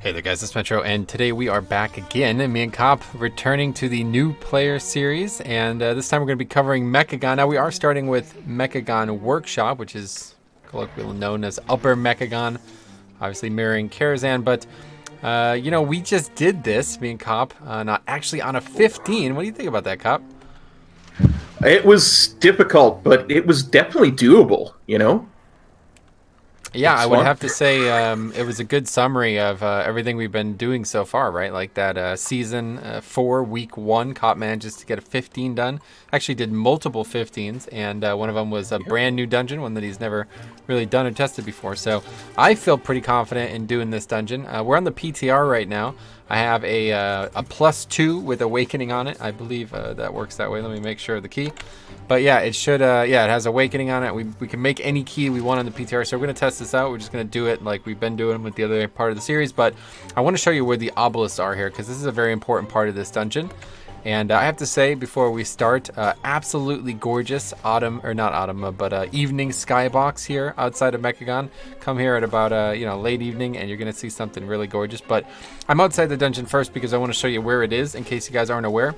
Hey there guys, it's Metro, and today we are back again, me and Cop, returning to the new player series, and this time we're going to be covering Mechagon. Now we are starting with Mechagon Workshop, which is colloquially known as Upper Mechagon, obviously mirroring Karazhan, but you know, we just did this, me and Cop, not actually on a 15. What do you think about that, Cop? It was difficult, but it was definitely doable, you know? Yeah, It's I would fun. have to say it was a good summary of everything we've been doing so far, right? Like that season 4, week 1, Cop manages to get a 15 done. Actually did multiple 15s, and one of them was a brand new dungeon, one that he's never really done or tested before. So I feel pretty confident in doing this dungeon. We're on the PTR right now. I have a +2 with Awakening on it. I believe that works that way. Let me make sure of the key. But yeah, it should, yeah, it has Awakening on it. We can make any key we want on the PTR, so we're going to test this out. We're just going to do it like we've been doing with the other part of the series. But I want to show you where the obelisks are here, because this is a very important part of this dungeon. And I have to say, before we start, absolutely gorgeous autumn, or not autumn, but evening skybox here outside of Mechagon. Come here at about, you know, late evening, and you're going to see something really gorgeous. But I'm outside the dungeon first because I want to show you where it is, in case you guys aren't aware.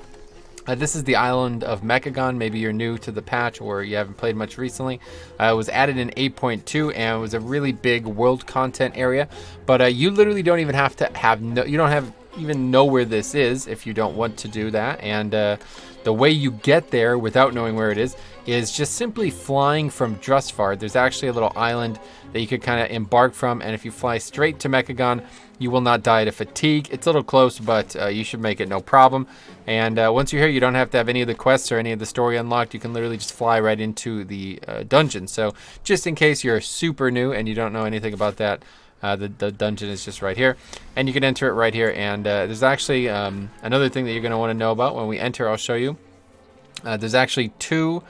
This is the island of Mechagon. Maybe you're new to the patch or you haven't played much recently. It was added in 8.2 and it was a really big world content area. But you literally don't even have to have you don't have even know where this is if you don't want to do that. And the way you get there without knowing where it is just simply flying from Drustvar. There's actually a little island that you could kind of embark from, and if you fly straight to Mechagon, you will not die to fatigue. It's a little close, but you should make it no problem. And once you're here, you don't have to have any of the quests or any of the story unlocked. You can literally just fly right into the dungeon. So just in case you're super new and you don't know anything about that, the dungeon is just right here. And you can enter it right here. And there's actually another thing that you're going to want to know about when we enter. I'll show you. There's actually 2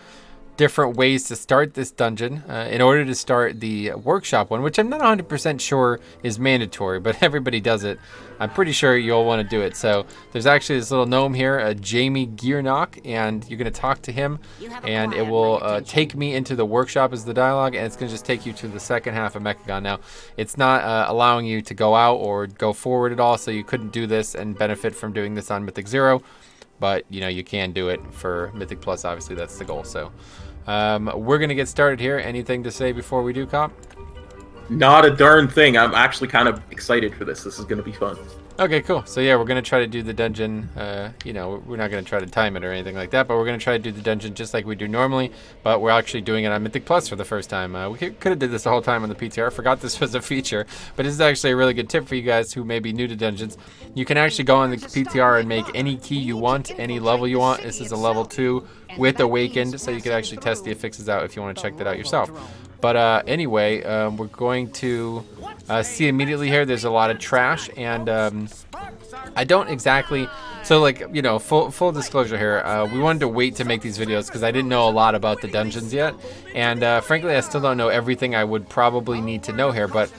different ways to start this dungeon. In order to start the workshop one, which I'm not 100% sure is mandatory, but everybody does it, I'm pretty sure you'll want to do it. So there's actually this little gnome here, Jamie Gearknock, and you're going to talk to him, and it will take me into the workshop as the dialogue, and it's going to just take you to the second half of Mechagon. Now, it's not allowing you to go out or go forward at all, so you couldn't do this and benefit from doing this on Mythic 0. But, you know, you can do it for Mythic Plus, obviously, that's the goal. So we're going to get started here. Anything to say before we do, Cop? Not a darn thing. I'm actually kind of excited for this. This is going to be fun. Okay, cool. So yeah, we're going to try to do the dungeon, you know, we're not going to try to time it or anything like that, but we're going to try to do the dungeon just like we do normally, but we're actually doing it on Mythic Plus for the first time. We could have did this the whole time on the PTR. I forgot this was a feature, but this is actually a really good tip for you guys who may be new to dungeons. You can actually go on the PTR and make any key you want, any level you want. This is a level 2 with Awakened, so you can actually test the affixes out if you want to check that out yourself. But anyway, we're going to see immediately here there's a lot of trash, and I don't exactly, so like, you know, full disclosure here, we wanted to wait to make these videos because I didn't know a lot about the dungeons yet, and frankly I still don't know everything I would probably need to know here. But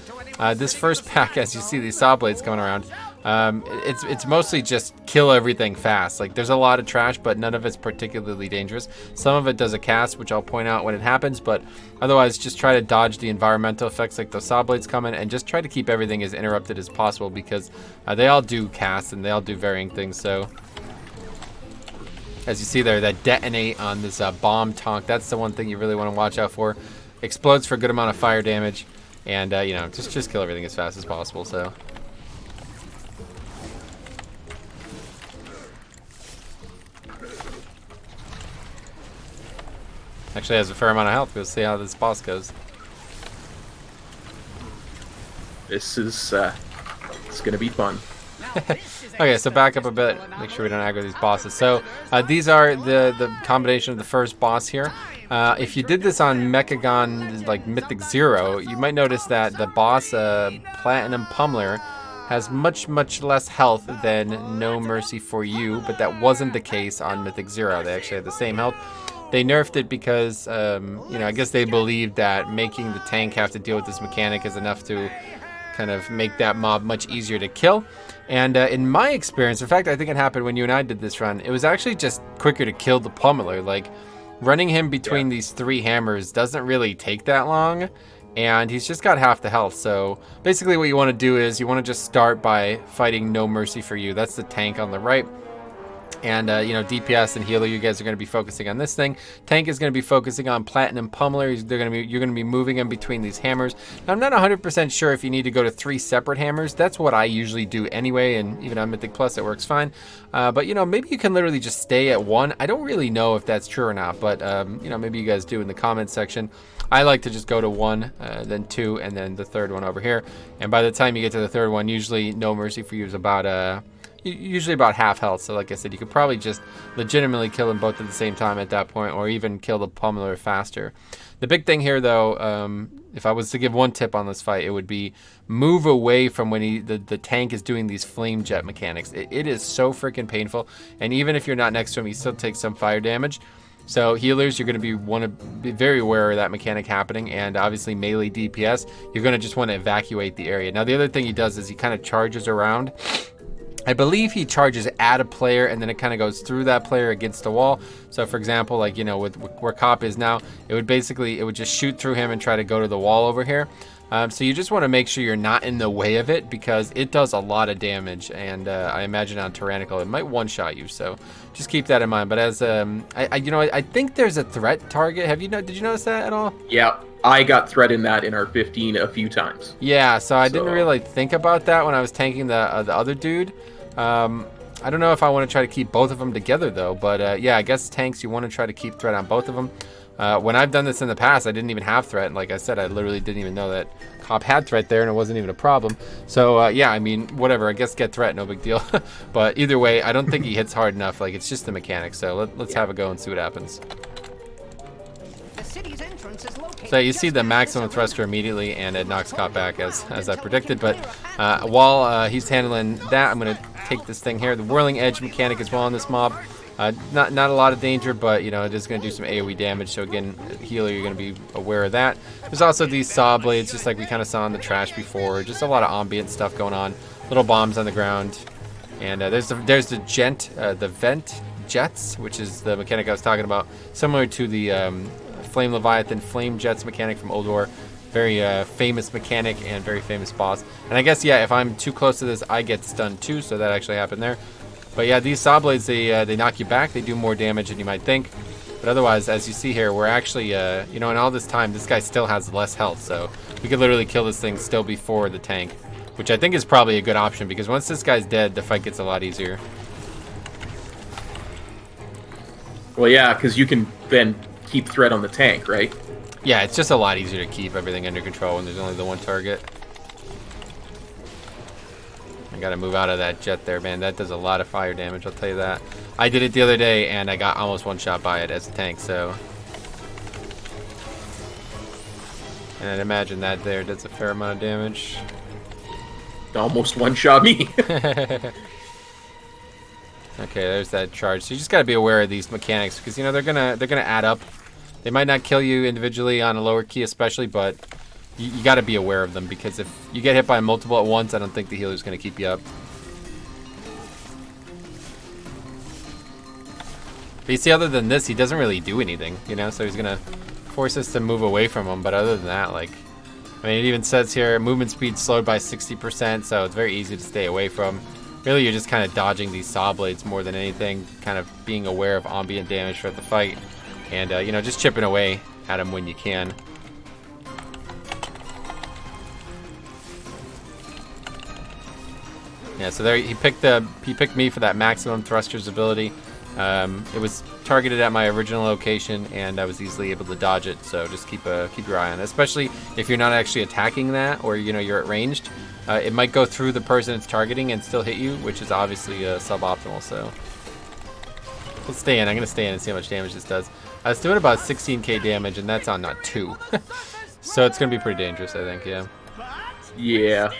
this first pack, as you see these saw blades coming around, it's mostly just kill everything fast. Like, there's a lot of trash, but none of it's particularly dangerous. Some of it does a cast, which I'll point out when it happens, but otherwise just try to dodge the environmental effects like those saw blades coming, and just try to keep everything as interrupted as possible, because they all do casts and they all do varying things. So as you see there, that detonate on this bomb tonk, that's the one thing you really want to watch out for. Explodes for a good amount of fire damage, and you know, just kill everything as fast as possible. So actually has a fair amount of health. We'll see how this boss goes. This is it's going to be fun. Okay, so back up a bit. Make sure we don't aggro these bosses. So these are the combination of the first boss here. If you did this on Mechagon, like Mythic 0, you might notice that the boss, Platinum Pummeler, has much less health than No Mercy for You, but that wasn't the case on Mythic 0. They actually had the same health. They nerfed it because, you know, I guess they believed that making the tank have to deal with this mechanic is enough to kind of make that mob much easier to kill. And in my experience, in fact, I think it happened when you and I did this run, it was actually just quicker to kill the Pummeler. Like, running him between these 3 hammers doesn't really take that long. and he's just got half the health. So basically what you want to do is you want to just start by fighting No Mercy for You. That's the tank on the right. And, you know, DPS and healer, you guys are going to be focusing on this thing. Tank is going to be focusing on Platinum Pummeler. You're going to be moving in between these hammers. Now, I'm not 100% sure if you need to go to 3 separate hammers. That's what I usually do anyway, and even on Mythic Plus, it works fine. But, you know, maybe you can literally just stay at 1. I don't really know if that's true or not, but, you know, maybe you guys do in the comments section. I like to just go to 1, then 2, and then the third one over here. And by the time you get to the third one, usually No Mercy for You is about... usually about half health, so like I said, you could probably just legitimately kill them both at the same time at that point, or even kill the pummeler faster. The big thing here, though, if I was to give one tip on this fight, it would be move away from when the tank is doing these flame jet mechanics. It is so freaking painful, and even if you're not next to him, you still take some fire damage. So healers, you're going to want to be very aware of that mechanic happening, and obviously melee DPS, you're going to just want to evacuate the area. Now, the other thing he does is he kind of charges around. I believe he charges at a player, and then it kind of goes through that player against the wall. So, for example, like, you know, with where Cop is now, it would just shoot through him and try to go to the wall over here. So you just want to make sure you're not in the way of it, because it does a lot of damage, and I imagine on Tyrannical it might one-shot you. So just keep that in mind. But as I think there's a threat target. Did you notice that at all? Yeah. I got threat in that in our 15 a few times. Yeah, so I didn't really think about that when I was tanking the other dude. I don't know if I want to try to keep both of them together, though. But, yeah, I guess tanks, you want to try to keep threat on both of them. When I've done this in the past, I didn't even have threat. And like I said, I literally didn't even know that Cop had threat there, and it wasn't even a problem. So, yeah, I mean, whatever. I guess get threat, no big deal. But either way, I don't think he hits hard enough. Like, it's just the mechanics. So let's have a go and see what happens. So you see the maximum thruster immediately, and it knocks Cop back as I predicted. But while he's handling that, I'm going to take this thing here. The Whirling Edge mechanic as well on this mob. Not a lot of danger, but, you know, it is going to do some AoE damage. So again, healer, you're going to be aware of that. There's also these saw blades, just like we kind of saw in the trash before. Just a lot of ambient stuff going on. Little bombs on the ground. And there's the vent jets, which is the mechanic I was talking about. Similar to the... Flame Leviathan, Flame Jets mechanic from Old War. Very famous mechanic and very famous boss. And I guess, yeah, if I'm too close to this, I get stunned too, so that actually happened there. But yeah, these saw blades, they knock you back. They do more damage than you might think. But otherwise, as you see here, we're actually, you know, in all this time, this guy still has less health. So we could literally kill this thing still before the tank, which I think is probably a good option, because once this guy's dead, the fight gets a lot easier. Well, yeah, because you can then keep threat on the tank, right? Yeah, it's just a lot easier to keep everything under control when there's only the one target. I gotta move out of that jet there, man. That does a lot of fire damage, I'll tell you that. I did it the other day, and I got almost one shot by it as a tank, so... And I'd imagine that there does a fair amount of damage. Almost one-shot me. Okay, there's that charge. So you just gotta be aware of these mechanics, because, you know, they're gonna add up. They might not kill you individually on a lower key especially, but you gotta be aware of them, because if you get hit by multiple at once, I don't think the healer's gonna keep you up. But you see, other than this, he doesn't really do anything, you know, so he's gonna force us to move away from him, but other than that, like, I mean, it even says here, movement speed slowed by 60%, so it's very easy to stay away from. Really, you're just kind of dodging these saw blades more than anything, kind of being aware of ambient damage throughout the fight, and, you know, just chipping away at him when you can. Yeah, so there he picked me for that maximum thrusters ability. It was targeted at my original location, and I was easily able to dodge it. So just keep your eye on it, especially if you're not actually attacking that, or, you know, you're at ranged. It might go through the person it's targeting and still hit you, which is obviously suboptimal. So let's stay in. I'm gonna stay in and see how much damage this does. I was doing about 16k damage, and that's on not 2. So it's gonna be pretty dangerous, I think. Yeah. Yeah.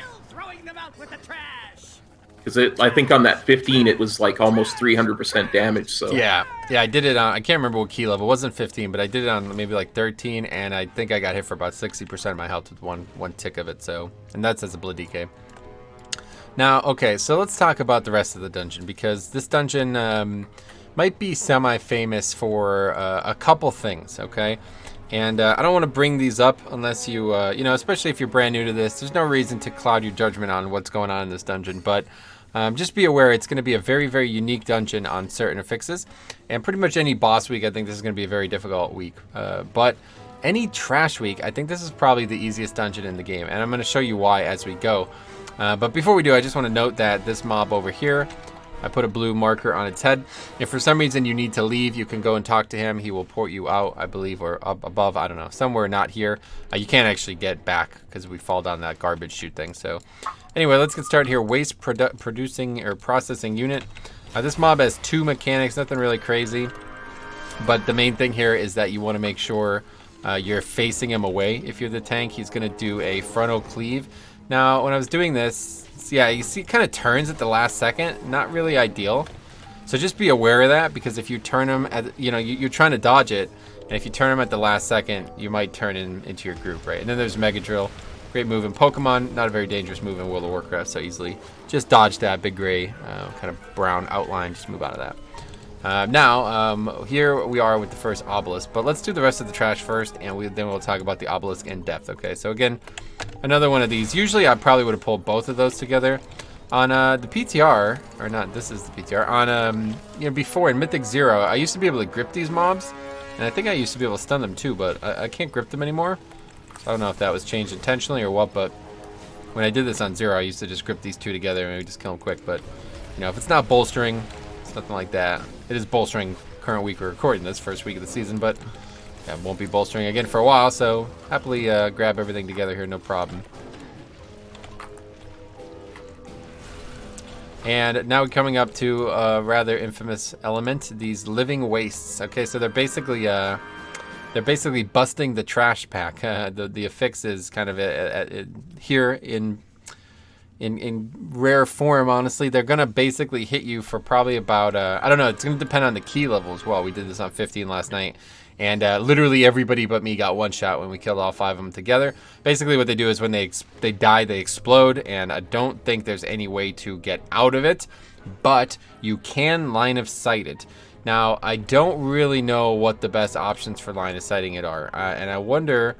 Because I think on that 15 it was like almost 300% damage. So yeah, I did it on, I can't remember what key level. It wasn't 15, but I did it on maybe like 13, and I think I got hit for about 60% of my health with one tick of it. So, and that's as a blood decay. Now, okay, so let's talk about the rest of the dungeon, because this dungeon might be semi-famous for a couple things. Okay, And I don't want to bring these up unless you, you know, especially if you're brand new to this. There's no reason to cloud your judgment on what's going on in this dungeon, but just be aware it's going to be a very, very unique dungeon on certain affixes. And pretty much any boss week, I think this is going to be a very difficult week. But any trash week, I think this is probably the easiest dungeon in the game. And I'm going to show you why as we go. But before we do, I just want to note that this mob over here, I put a blue marker on its head. If for some reason you need to leave, you can go and talk to him. He will port you out, I believe, or up above, I don't know, somewhere not here. You can't actually get back because we fall down that garbage chute thing. So anyway, let's get started here. Waste producing or processing unit. This mob has 2 mechanics, nothing really crazy. But the main thing here is that you want to make sure you're facing him away. If you're the tank, he's going to do a frontal cleave. Now, when I was doing this, yeah, you see it kind of turns at the last second. Not really ideal. So just be aware of that, because if you turn him at, you know, you're trying to dodge it, and if you turn him at the last second, you might turn him into your group, right? And then there's Mega Drill. Great move in Pokemon, not a very dangerous move in World of Warcraft, so easily just dodge that big gray kind of brown outline, just move out of that. Now, here we are with the first Obelisk, but let's do the rest of the trash first, and then we'll talk about the Obelisk in depth, okay? So again, another one of these. Usually I probably would have pulled both of those together. On the PTR, or not, this is the PTR, on, you know, before in Mythic 0, I used to be able to grip these mobs, and I think I used to be able to stun them too, but I can't grip them anymore. So I don't know if that was changed intentionally or what, but when I did this on 0, I used to just grip these 2 together and we just kill them quick, but, you know, if it's not bolstering, it's nothing like that. It is bolstering current week we're recording this, first week of the season, but yeah, it won't be bolstering again for a while, so happily grab everything together here, no problem. And now we're coming up to a rather infamous element, these living wastes. Okay, so they're basically busting the trash pack. The affix is kind of here in rare form. Honestly, they're gonna basically hit you for probably about I don't know. It's gonna depend on the key level as well. We did this on 15 last night. And literally everybody but me got one shot when we killed all 5 of them together. Basically what they do is when they die, they explode. And I don't think there's any way to get out of it. But you can line of sight it. Now, I don't really know what the best options for line of sighting it are. And I wonder,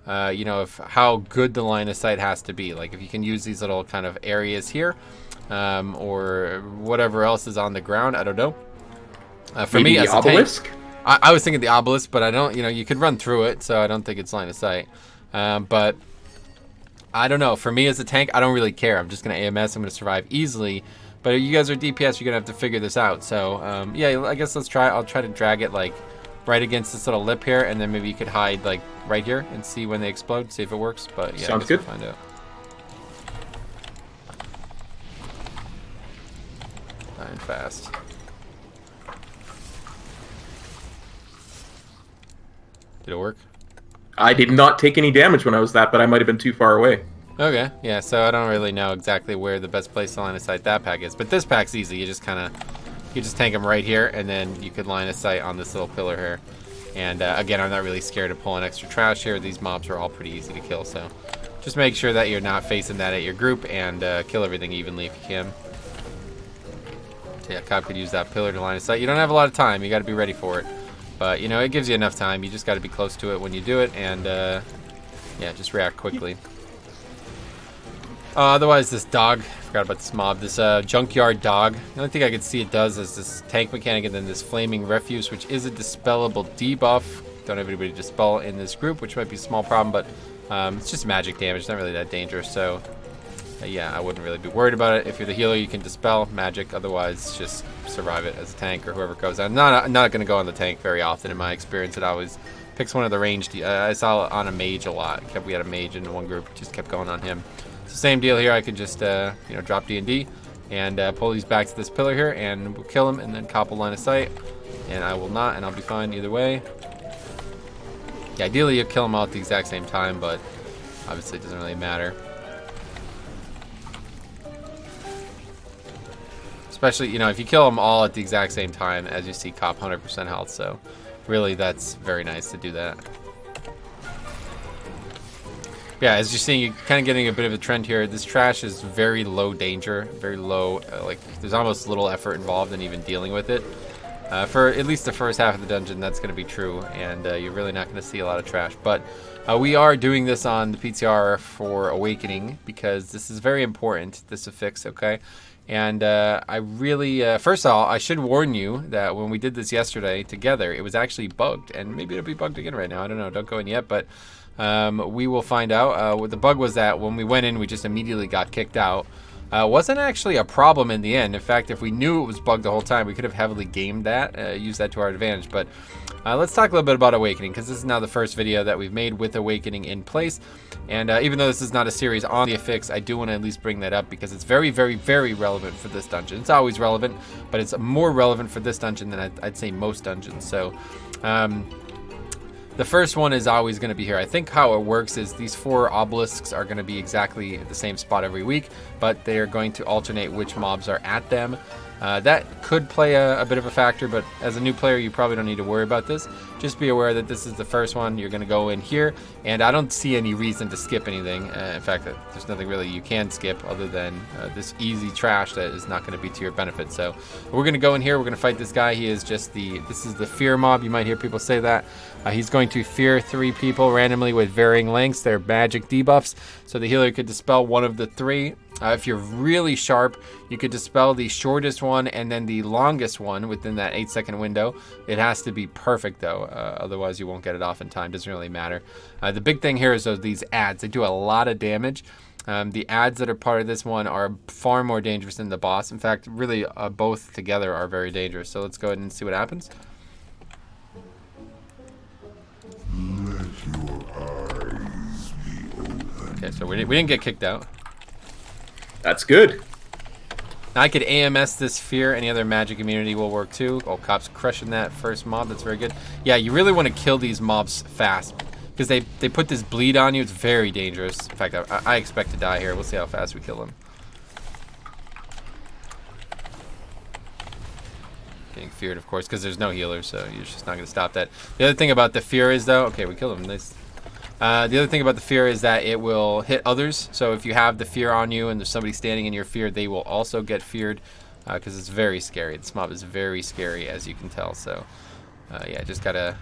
you know, how good the line of sight has to be. Like if you can use these little kind of areas here. Or whatever else is on the ground. I don't know. For Maybe me, as a Obelisk? tank, I was thinking the Obelisk, but I don't, you know, you could run through it, so I don't think it's line of sight. But I don't know. For me as a tank, I don't really care. I'm just going to AMS. I'm going to survive easily. But if you guys are DPS, you're going to have to figure this out. So, yeah, I guess let's try. I'll try to drag it, like, right against this little lip here, and then maybe you could hide, like, right here and see when they explode, see if it works. But, yeah, Sounds good. We'll find out. Dying fast. Did it work? I did not take any damage when I was that, but I might have been too far away. Okay, yeah, so I don't really know exactly where the best place to line of sight that pack is, but this pack's easy. You just tank them right here, and then you could line of sight on this little pillar here. And again, I'm not really scared of pulling extra trash here. These mobs are all pretty easy to kill, so just make sure that you're not facing that at your group, and kill everything evenly if you can. So yeah, Cobb could use that pillar to line of sight. You don't have a lot of time. You got to be ready for it. But, you know, it gives you enough time. You just got to be close to it when you do it, and, yeah, just react quickly. Otherwise, this dog, I forgot about this mob, this junkyard dog. The only thing I could see it does is this tank mechanic and then this flaming refuse, which is a dispellable debuff. Don't have anybody dispel in this group, which might be a small problem, but it's just magic damage, not really that dangerous. So, yeah, I wouldn't really be worried about it. If you're the healer, you can dispel magic. Otherwise, just survive it as a tank or whoever goes on. I'm not going to go on the tank very often in my experience. It always picks one of the ranged. I saw it on a mage a lot. We had a mage in one group, just kept going on him. So same deal here. I could just you know, drop D&D and pull these back to this pillar here, and we'll kill him, and then cop a line of sight. And I will not, and I'll be fine either way. Yeah, ideally you kill them all at the exact same time, but obviously it doesn't really matter. Especially, you know, if you kill them all at the exact same time, as you see, cop 100% health. So really, that's very nice to do that. Yeah, as you're seeing, you're kind of getting a bit of a trend here. This trash is very low danger, very low, like there's almost little effort involved in even dealing with it. For at least the first half of the dungeon, that's going to be true, and you're really not going to see a lot of trash. But we are doing this on the PTR for Awakening because this is very important, this affix, okay? And I really, first of all, I should warn you that when we did this yesterday together, it was actually bugged, and maybe it'll be bugged again right now. I don't know. Don't go in yet, but we will find out. What the bug was that when we went in, we just immediately got kicked out. Wasn't actually a problem in the end. In fact, if we knew it was bugged the whole time, we could have heavily gamed that, used that to our advantage. But let's talk a little bit about Awakening, because this is now the first video that we've made with Awakening in place. And even though this is not a series on the affix, I do want to at least bring that up because it's very, very, very relevant for this dungeon. It's always relevant, but it's more relevant for this dungeon than I'd say most dungeons. So the first one is always going to be here. I think how it works is these 4 obelisks are going to be exactly at the same spot every week, but they're going to alternate which mobs are at them. That could play a bit of a factor, but as a new player, you probably don't need to worry about this. Just be aware that this is the first one. You're going to go in here, and I don't see any reason to skip anything. In fact, there's nothing really you can skip other than this easy trash that is not going to be to your benefit. So we're going to go in here. We're going to fight this guy. He is just this is the fear mob. You might hear people say that. He's going to fear 3 people randomly with varying lengths. They're magic debuffs, so the healer could dispel one of the 3. If you're really sharp, you could dispel the shortest one and then the longest one within that 8-second window. It has to be perfect though, otherwise you won't get it off in time. Doesn't really matter. The big thing here is these ads. They do a lot of damage. The ads that are part of this one are far more dangerous than the boss. In fact, really both together are very dangerous. So let's go ahead and see what happens. Okay, so we didn't get kicked out. That's good. Now I could AMS this fear. Any other magic immunity will work too. Oh, Cop's crushing that first mob. That's very good. Yeah, you really want to kill these mobs fast because they put this bleed on you. It's very dangerous. In fact, I expect to die here. We'll see how fast we kill them. Getting feared, of course, because there's no healer, so you're just not going to stop that. The other thing about the fear is, though... Okay, we killed him. Nice. The other thing about the fear is that it will hit others. So if you have the fear on you and there's somebody standing in your fear, they will also get feared because it's very scary. This mob is very scary, as you can tell. So yeah, just gotta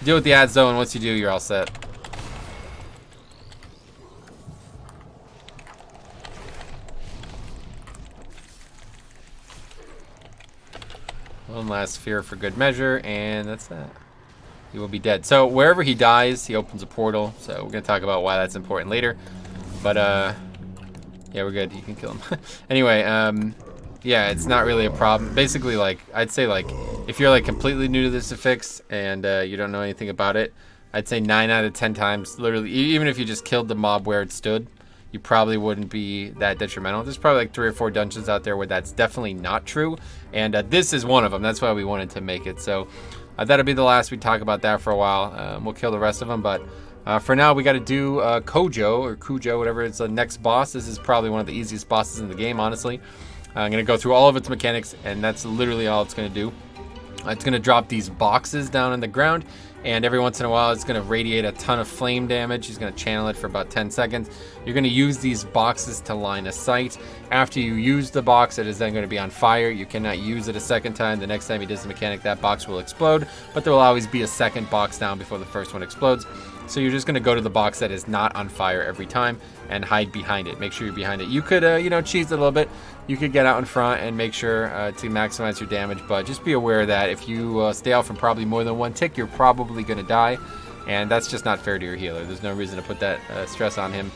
deal with the ads though, and once you do, you're all set. One last fear for good measure, and that's that. He will be dead. So wherever he dies, he opens a portal. So we're going to talk about why that's important later. But yeah, we're good. You can kill him. Anyway, yeah, it's not really a problem. Basically, like, I'd say, like, if you're, like, completely new to this affix and you don't know anything about it, I'd say 9 out of 10 times, literally, even if you just killed the mob where it stood, you probably wouldn't be that detrimental. There's probably like 3 or 4 dungeons out there where that's definitely not true. And this is one of them. That's why we wanted to make it. So that'll be the last we talk about that for a while. We'll kill the rest of them, but for now we got to do Kojo or Kujo, whatever. It's the next boss. This is probably one of the easiest bosses in the game, honestly. I'm going to go through all of its mechanics, and that's literally all it's going to do. It's going to drop these boxes down on the ground, and every once in a while it's going to radiate a ton of flame damage. He's going to channel it for about 10 seconds. You're going to use these boxes to line a sight. After you use the box, it is then going to be on fire. You cannot use it a second time. The next time he does the mechanic, that box will explode, but there will always be a second box down before the first one explodes. So you're just going to go to the box that is not on fire every time and hide behind it. Make sure you're behind it. You could, you know, cheese it a little bit. You could get out in front and make sure to maximize your damage, but just be aware that if you stay out from probably more than one tick, you're probably going to die, and that's just not fair to your healer. There's no reason to put that stress on him.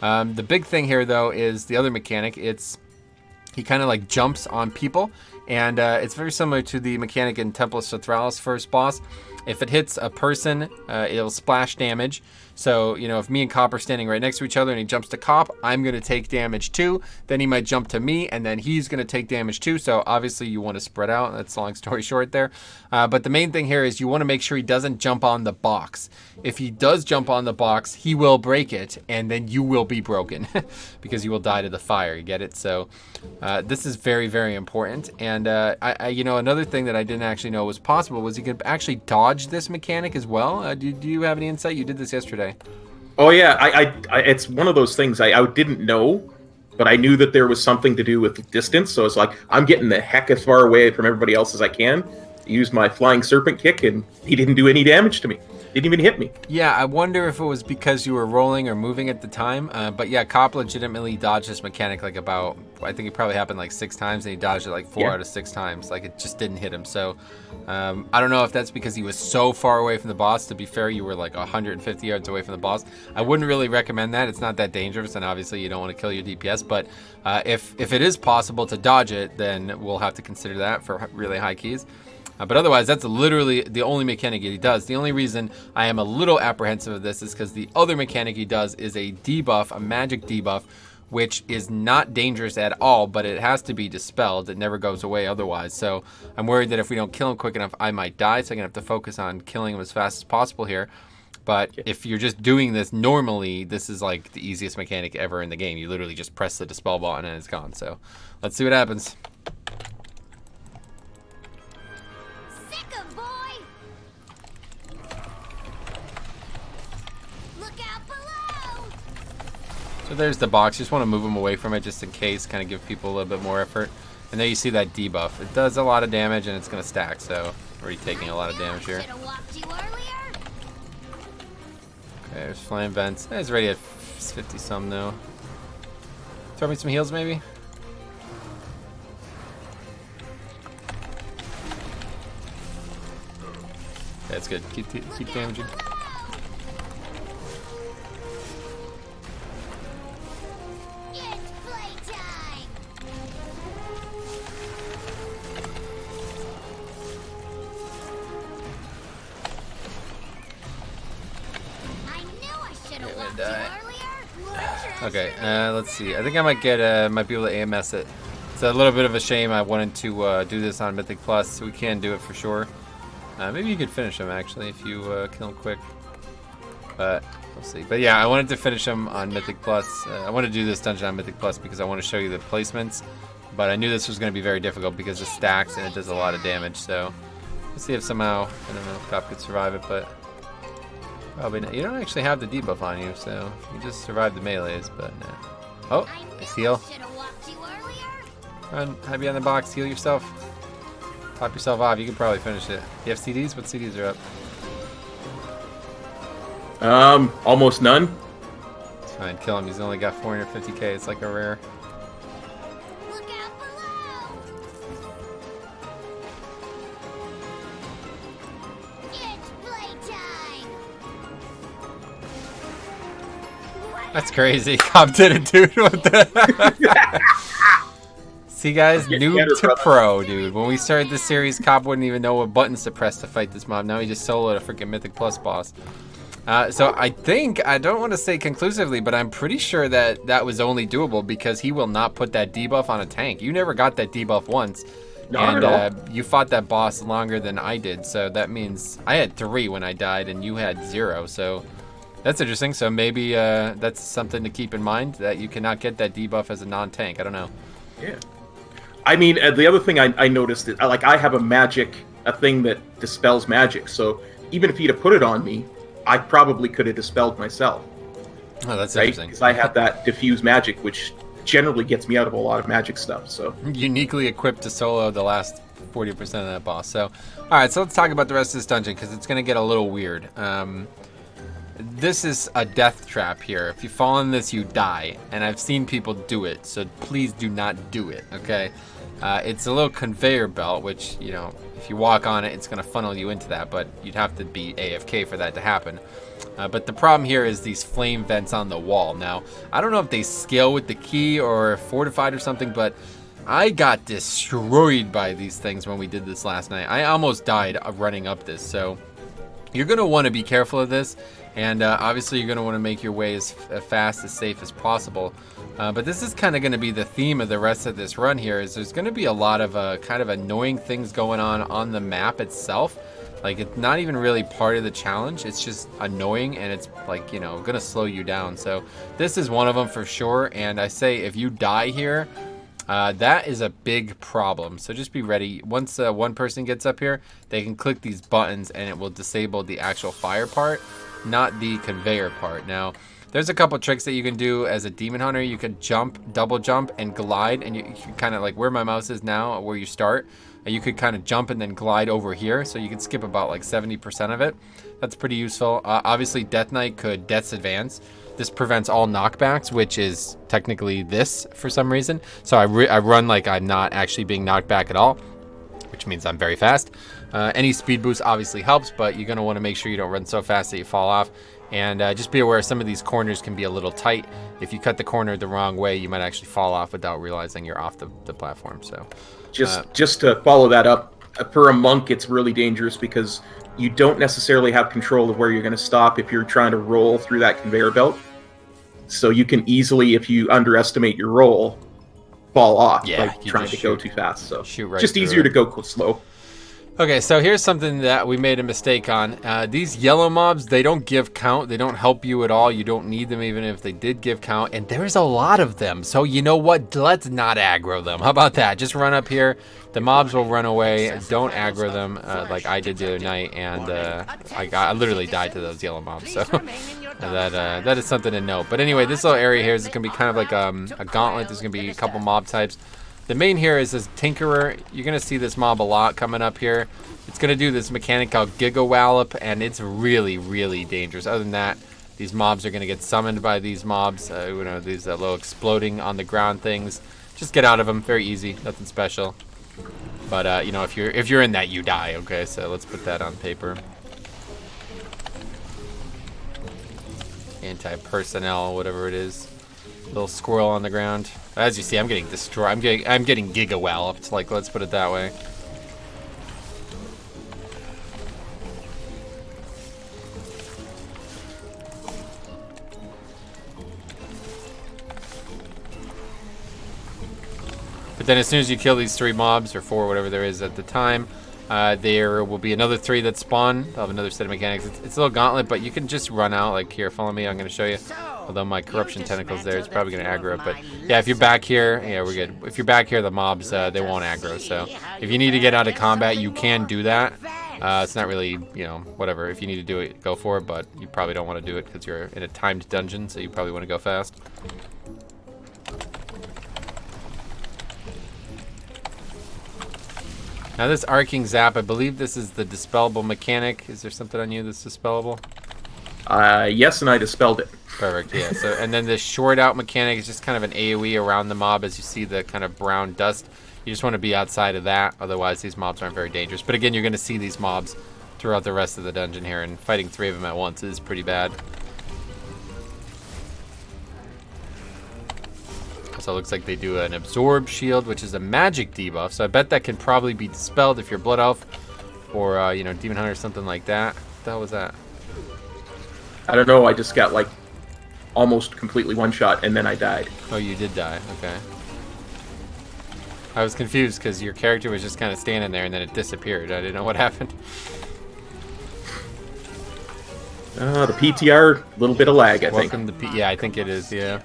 The big thing here, though, is the other mechanic. He kind of like jumps on people, and it's very similar to the mechanic in Temple of Sothralis first boss. If it hits a person, it'll splash damage. So, you know, if me and Cop are standing right next to each other and he jumps to Cop, I'm going to take damage too. Then he might jump to me, and then he's going to take damage too. So obviously you want to spread out. That's a long story short there. But the main thing here is you want to make sure he doesn't jump on the box. If he does jump on the box, he will break it, and then you will be broken because you will die to the fire. You get it? So this is very, very important. And you know, another thing that I didn't actually know was possible was you could actually dodge this mechanic as well. Do you have any insight? You did this yesterday. Oh yeah, I it's one of those things I didn't know, but I knew that there was something to do with distance. So it's like I'm getting the heck as far away from everybody else as I can. used my flying serpent kick, and he didn't do any damage to me. Didn't even hit me. Yeah, I wonder if it was because you were rolling or moving at the time. But yeah, Cop legitimately dodged this mechanic like about, I think it probably happened like 6 times, and he dodged it like 4 out of 6 times. Like it just didn't hit him. So I don't know if that's because he was so far away from the boss. To be fair, you were like 150 yards away from the boss. I wouldn't really recommend that. It's not that dangerous, and obviously you don't want to kill your DPS. But if it is possible to dodge it, then we'll have to consider that for really high keys. But otherwise, that's literally the only mechanic he does. The only reason I am a little apprehensive of this is because the other mechanic he does is a debuff, a magic debuff, which is not dangerous at all, but it has to be dispelled. It never goes away otherwise. So I'm worried that if we don't kill him quick enough, I might die. So I'm going to have to focus on killing him as fast as possible here. But if you're just doing this normally, this is like the easiest mechanic ever in the game. You literally just press the dispel button and it's gone. So let's see what happens. So there's the box. Just want to move them away from it just in case, kind of give people a little bit more effort. And there you see that debuff. It does a lot of damage and it's going to stack, so already taking a lot of damage here. Okay, there's flame vents. He's already at 50 some though. Throw me some heals maybe? That's good. Keep damaging. Okay, let's see. I think I might get might be able to AMS it. It's a little bit of a shame. I wanted to do this on Mythic Plus, so we can do it for sure. Maybe you could finish him actually if you kill him quick. But we'll see. But yeah, I wanted to finish him on Mythic Plus. I want to do this dungeon on Mythic Plus because I want to show you the placements. But I knew this was going to be very difficult because it stacks and it does a lot of damage. So let's see if somehow, I don't know if Cop could survive it, but probably not. You don't actually have the debuff on you, so you just survive the melees, but no. Oh, nice heal. Run, hide behind the box, heal yourself. Pop yourself off, you can probably finish it. You have CDs? What CDs are up? Almost none. It's fine, kill him. He's only got 450k. It's like a rare. Look out below. It's playtime. That's crazy. Cop did it, dude. What the? See, guys, noob to pro, dude. When we started this series, Cop wouldn't even know what buttons to press to fight this mob. Now he just soloed a freaking Mythic Plus boss. So I think, I don't want to say conclusively, but I'm pretty sure that that was only doable because he will not put that debuff on a tank. You never got that debuff once. Not at all. You fought that boss longer than I did, so that means I had 3 when I died and you had 0, so that's interesting. So maybe that's something to keep in mind, that you cannot get that debuff as a non-tank. I don't know. Yeah. I mean, the other thing I noticed is, like, I have a thing that dispels magic, so even if he'd have put it on me, I probably could have dispelled myself. Oh, that's right? interesting. Because I have that diffuse magic, which generally gets me out of a lot of magic stuff, so. Uniquely equipped to solo the last 40% of that boss. So, alright, so let's talk about the rest of this dungeon, because it's going to get a little weird. This is a death trap here. If you fall in this, you die. And I've seen people do it, so please do not do it, okay? It's a little conveyor belt, which, you know, if you walk on it, it's going to funnel you into that, but you'd have to be AFK for that to happen. But the problem here is these flame vents on the wall. Now, I don't know if they scale with the key or fortified or something, but I got destroyed by these things when we did this last night. I almost died running up this, so you're going to want to be careful of this. And obviously you're going to want to make your way as fast, as safe as possible. But this is kind of going to be the theme of the rest of this run here, is there's going to be a lot of kind of annoying things going on the map itself. Like, it's not even really part of the challenge. It's just annoying, and it's, like, you know, going to slow you down. So this is one of them for sure. And I say if you die here, that is a big problem. So just be ready. Once one person gets up here, they can click these buttons, and it will disable the actual fire part, not the conveyor part. Now, There's a couple tricks that you can do as a demon hunter. You can jump, double jump, and glide, and you can kind of like where my mouse is now, where you start. You could kind of jump and then glide over here, so you can skip about like 70% of it. That's pretty useful. Obviously, Death Knight could Death's Advance. This prevents all knockbacks, which is technically this for some reason. So I run like I'm not actually being knocked back at all, which means I'm very fast. Any speed boost obviously helps, but you're going to want to make sure you don't run so fast that you fall off. And just be aware some of these corners can be a little tight. If you cut the corner the wrong way, you might actually fall off without realizing you're off the platform. So just to follow that up, for a monk, it's really dangerous because you don't necessarily have control of where you're going to stop if you're trying to roll through that conveyor belt. So you can easily, if you underestimate your roll, fall off by trying to go too fast. So just easier to go slow. Okay, so here's something that we made a mistake on. These yellow mobs, they don't give count. They don't help you at all. You don't need them even if they did give count. And there's a lot of them. So you know what? Let's not aggro them. How about that? Just run up here. The mobs will run away. Don't aggro them like I did the other night. And I literally died to those yellow mobs. So that is something to note. But anyway, this little area here is going to be kind of like a gauntlet. There's going to be a couple mob types. The main here is this Tinkerer. You're going to see this mob a lot coming up here. It's going to do this mechanic called Giga Wallop, and it's really, really dangerous. Other than that, these mobs are going to get summoned by these mobs. These little exploding on the ground things. Just get out of them. Very easy. Nothing special. But, if you're in that, you die. Okay, so let's put that on paper. Anti-personnel, whatever it is. Little squirrel on the ground. As you see, I'm getting destroyed. I'm getting giga walloped. Like, let's put it that way. But then as soon as you kill these 3 mobs, or 4, whatever there is at the time, there will be another 3 that spawn. They'll have another set of mechanics. It's a little gauntlet, but you can just run out. Like, here, follow me. I'm going to show you. Although my corruption tentacle's there, it's probably going to aggro it. But yeah, if you're back here, yeah, we're good. If you're back here, the mobs, they won't aggro. So if you need to get out of combat, you can do that. It's not really, whatever. If you need to do it, go for it. But you probably don't want to do it because you're in a timed dungeon, so you probably want to go fast. Now this arcing zap, I believe this is the dispellable mechanic. Is there something on you that's dispellable? Yes, and I dispelled it. Perfect, yeah. So, and then the short out mechanic is just kind of an AoE around the mob as you see the kind of brown dust. You just want to be outside of that, otherwise these mobs aren't very dangerous. But again, you're going to see these mobs throughout the rest of the dungeon here, and fighting 3 of them at once is pretty bad. So it looks like they do an absorb shield, which is a magic debuff. So I bet that can probably be dispelled if you're Blood Elf or, Demon Hunter or something like that. What the hell was that? I don't know, I just got like almost completely one-shot and then I died. Oh, you did die, okay. I was confused because your character was just kind of standing there and then it disappeared. I didn't know what happened. The PTR, a little bit of lag, I think. Yeah, I think it is, yeah.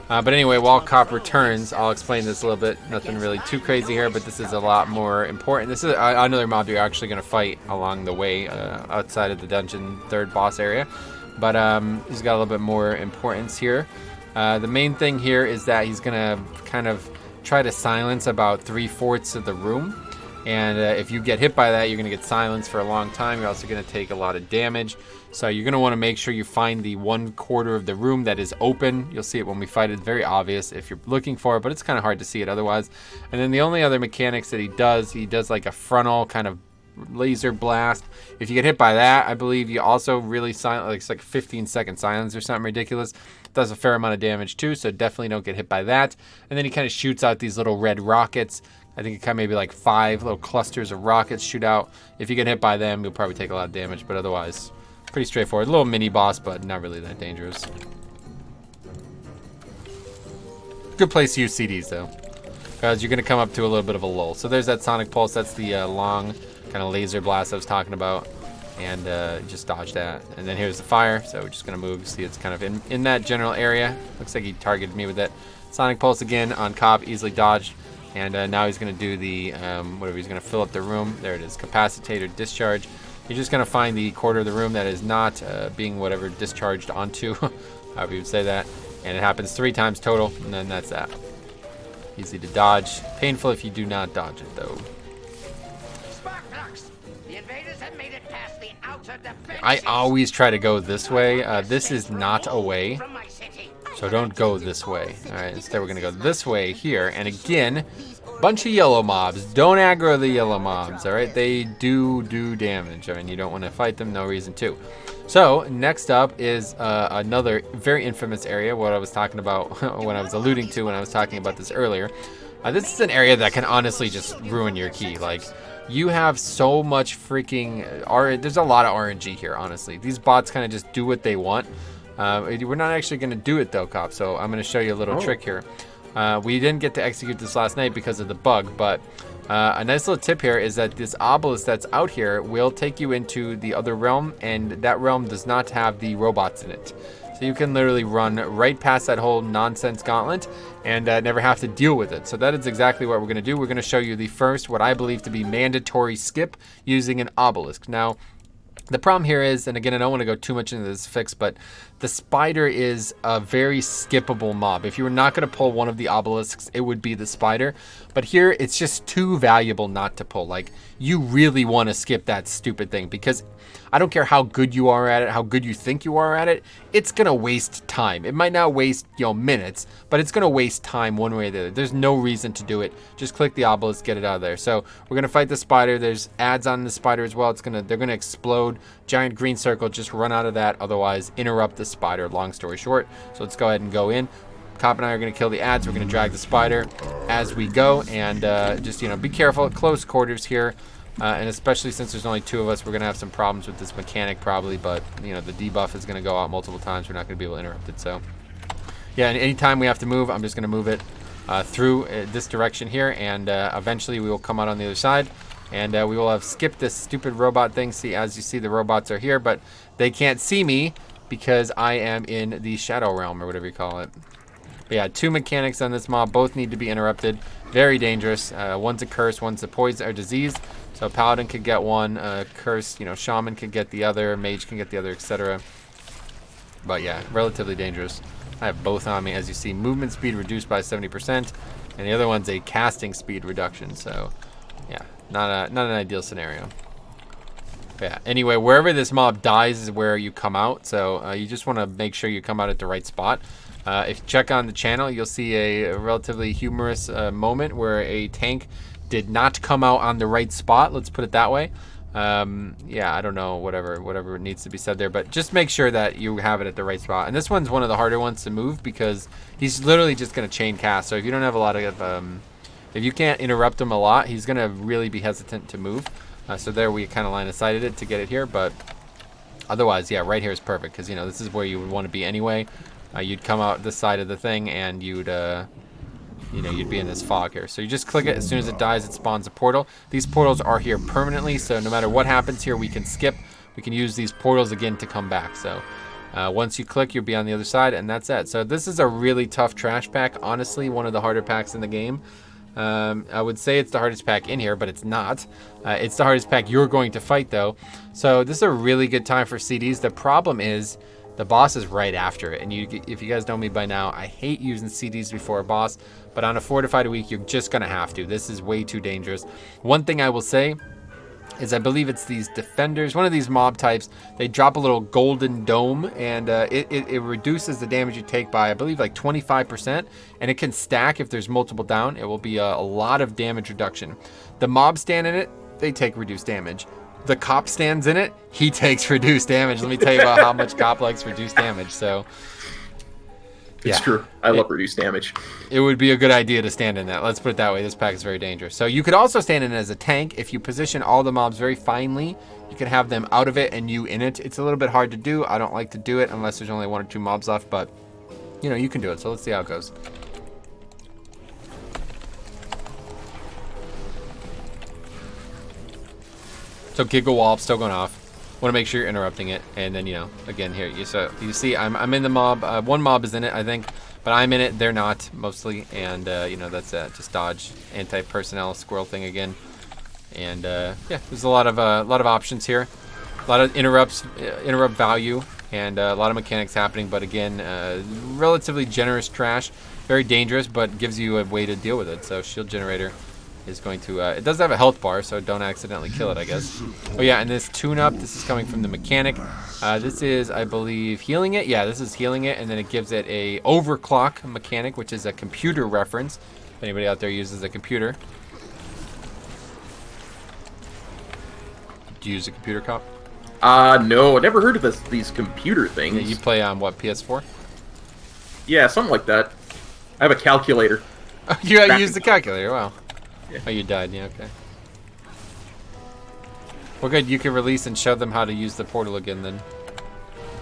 But anyway, while Cop returns, I'll explain this a little bit. Nothing really too crazy here, but this is a lot more important. This is another mob you're actually going to fight along the way outside of the dungeon 3rd boss area. But he's got a little bit more importance here. The main thing here is that he's going to kind of try to silence about 3/4 of the room. And if you get hit by that, you're going to get silenced for a long time. You're also going to take a lot of damage. So you're going to want to make sure you find the 1/4 of the room that is open. You'll see it when we fight. It's very obvious if you're looking for it, but it's kind of hard to see it otherwise. And then the only other mechanics that he does like a frontal kind of laser blast. If you get hit by that, I believe you also really silence, like it's like 15-second silence or something ridiculous. It does a fair amount of damage too, so definitely don't get hit by that. And then he kind of shoots out these little red rockets. I think it kind of maybe like 5 little clusters of rockets shoot out. If you get hit by them, you'll probably take a lot of damage, but otherwise, pretty straightforward. A little mini boss, but not really that dangerous. Good place to use CDs though, because you're going to come up to a little bit of a lull. So there's that sonic pulse. That's the long kind of laser blast I was talking about, and just dodge that. And then here's the fire, so we're just going to move. See, it's kind of in that general area. Looks like he targeted me with that sonic pulse again on Cop, easily dodged. And now he's going to do the, whatever, he's going to fill up the room. There it is, capacitate or discharge. You're just going to find the quarter of the room that is not being whatever discharged onto. however you would say that. And it happens 3 times total, and then that's that. Easy to dodge. Painful if you do not dodge it, though. The invaders have made it past the outer defenses. I always try to go this way. This is not a way, From my city. so don't go this way. All right, instead we're gonna go this way here. And again, bunch of yellow mobs. Don't aggro the yellow mobs. All right, they do damage. I mean, you don't want to fight them. No reason to. So next up is another very infamous area. What I was talking about, when I was alluding to when I was talking about this earlier. This is an area that can honestly just ruin your key. Like, you have so much freaking there's a lot of RNG here, honestly. These bots kind of just do what they want. We're not actually going to do it though, Cop. So I'm going to show you a little trick here. We didn't get to execute this last night because of the bug, but a nice little tip here is that this obelisk that's out here will take you into the other realm, and that realm does not have the robots in it. So you can literally run right past that whole nonsense gauntlet and never have to deal with it. So that is exactly what we're going to do. We're going to show you the first, what I believe to be mandatory skip using an obelisk. Now, the problem here is, and again, I don't want to go too much into this fix, but the spider is a very skippable mob. If you were not going to pull one of the obelisks, it would be the spider. But here, it's just too valuable not to pull. Like, you really want to skip that stupid thing, because I don't care how good you are at it, how good you think you are at it, it's going to waste time. It might not waste, minutes, but it's going to waste time one way or the other. There's no reason to do it. Just click the obelisk, get it out of there. So we're going to fight the spider. There's ads on the spider as well. They're going to explode. Giant green circle, just run out of that. Otherwise, interrupt the spider, long story short. So let's go ahead and go in. Cop and I are going to kill the ads. We're going to drag the spider as we go. And just, be careful at close quarters here. And especially since there's only 2 of us, we're going to have some problems with this mechanic probably. But, the debuff is going to go out multiple times. We're not going to be able to interrupt it. So, yeah, and anytime we have to move, I'm just going to move it through this direction here. And eventually we will come out on the other side. And we will have skipped this stupid robot thing. See, as you see, the robots are here. But they can't see me because I am in the shadow realm or whatever you call it. But yeah, 2 mechanics on this mob. Both need to be interrupted. Very dangerous. One's a curse, one's a poison or disease. So Paladin could get one, curse, Shaman could get the other, Mage can get the other, etc. But yeah, relatively dangerous. I have both on me. As you see, movement speed reduced by 70%, and the other one's a casting speed reduction. So yeah, not an ideal scenario. But yeah, anyway, wherever this mob dies is where you come out. So you just want to make sure you come out at the right spot. If you check on the channel, you'll see a relatively humorous moment where a tank did not come out on the right spot. Let's put it that way. Yeah, I don't know, whatever needs to be said there, but just make sure that you have it at the right spot. And this one's one of the harder ones to move because he's literally just going to chain cast. So if you don't have a lot of, if you can't interrupt him a lot, he's going to really be hesitant to move. So there we kind of line of sighted it to get it here, but otherwise, yeah, right here is perfect because, this is where you would want to be anyway. You'd come out this side of the thing and you'd be in this fog here. So you just click it. As soon as it dies, it spawns a portal. These portals are here permanently, so no matter what happens here, we can skip. We can use these portals again to come back. So once you click, you'll be on the other side, and that's it. So this is a really tough trash pack. Honestly, one of the harder packs in the game. I would say it's the hardest pack in here, but it's not. It's the hardest pack you're going to fight, though. So this is a really good time for CDs. The problem is the boss is right after it. And if you guys know me by now, I hate using CDs before a boss. But on a fortified week, you're just going to have to. This is way too dangerous. One thing I will say is I believe it's these defenders. One of these mob types, they drop a little golden dome. And it reduces the damage you take by, I believe, like 25%. And it can stack if there's multiple down. It will be a lot of damage reduction. The mob stand in it, they take reduced damage. The cop stands in it, he takes reduced damage. Let me tell you about how much cop likes reduced damage. So It's true. I love reduced damage. It would be a good idea to stand in that. Let's put it that way. This pack is very dangerous. So you could also stand in it as a tank. If you position all the mobs very finely, you can have them out of it and you in it. It's a little bit hard to do. I don't like to do it unless there's only 1 or 2 mobs left, but you can do it. So let's see how it goes. So Giggle Wall still going off. Want to make sure you're interrupting it, and then again here you see I'm in the mob. 1 mob is in it, I think, but I'm in it. They're not mostly, and that's just dodge anti-personnel squirrel thing again, and yeah, there's a lot of options here, a lot of interrupt value. and a lot of mechanics happening. But again, relatively generous trash, very dangerous, but gives you a way to deal with it. So shield generator is going to, it does have a health bar, so don't accidentally kill it, I guess. Oh yeah, and this tune-up, this is coming from the mechanic. This is, I believe, healing it. Yeah, this is healing it, and then it gives it a overclock mechanic, which is a computer reference. If anybody out there uses a computer. Do you use a computer, Cop? No, I never heard of these computer things. Yeah, you play on what, PS4? Yeah, something like that. I have a calculator. Oh, you used the calculator, wow. Yeah. Oh, you died, yeah, okay. Well, good, you can release and show them how to use the portal again then.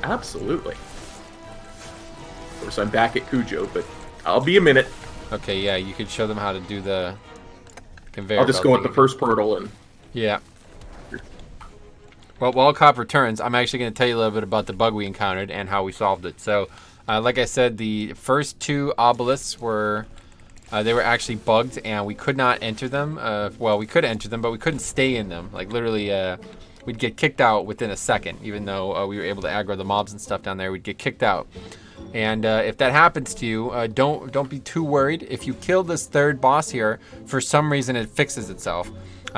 Absolutely. Of course, I'm back at Cujo, but I'll be a minute. Okay, yeah, you could show them how to do the conveyor I'll just belt go at the first portal and... Yeah. Well, while Cop returns, I'm actually going to tell you a little bit about the bug we encountered and how we solved it. So, like I said, the first 2 obelisks were... they were actually bugged, and we could not enter them. Well, we could enter them, but we couldn't stay in them. Like, literally, we'd get kicked out within a second. Even though we were able to aggro the mobs and stuff down there, we'd get kicked out. And if that happens to you, don't be too worried. If you kill this 3rd boss here, for some reason it fixes itself.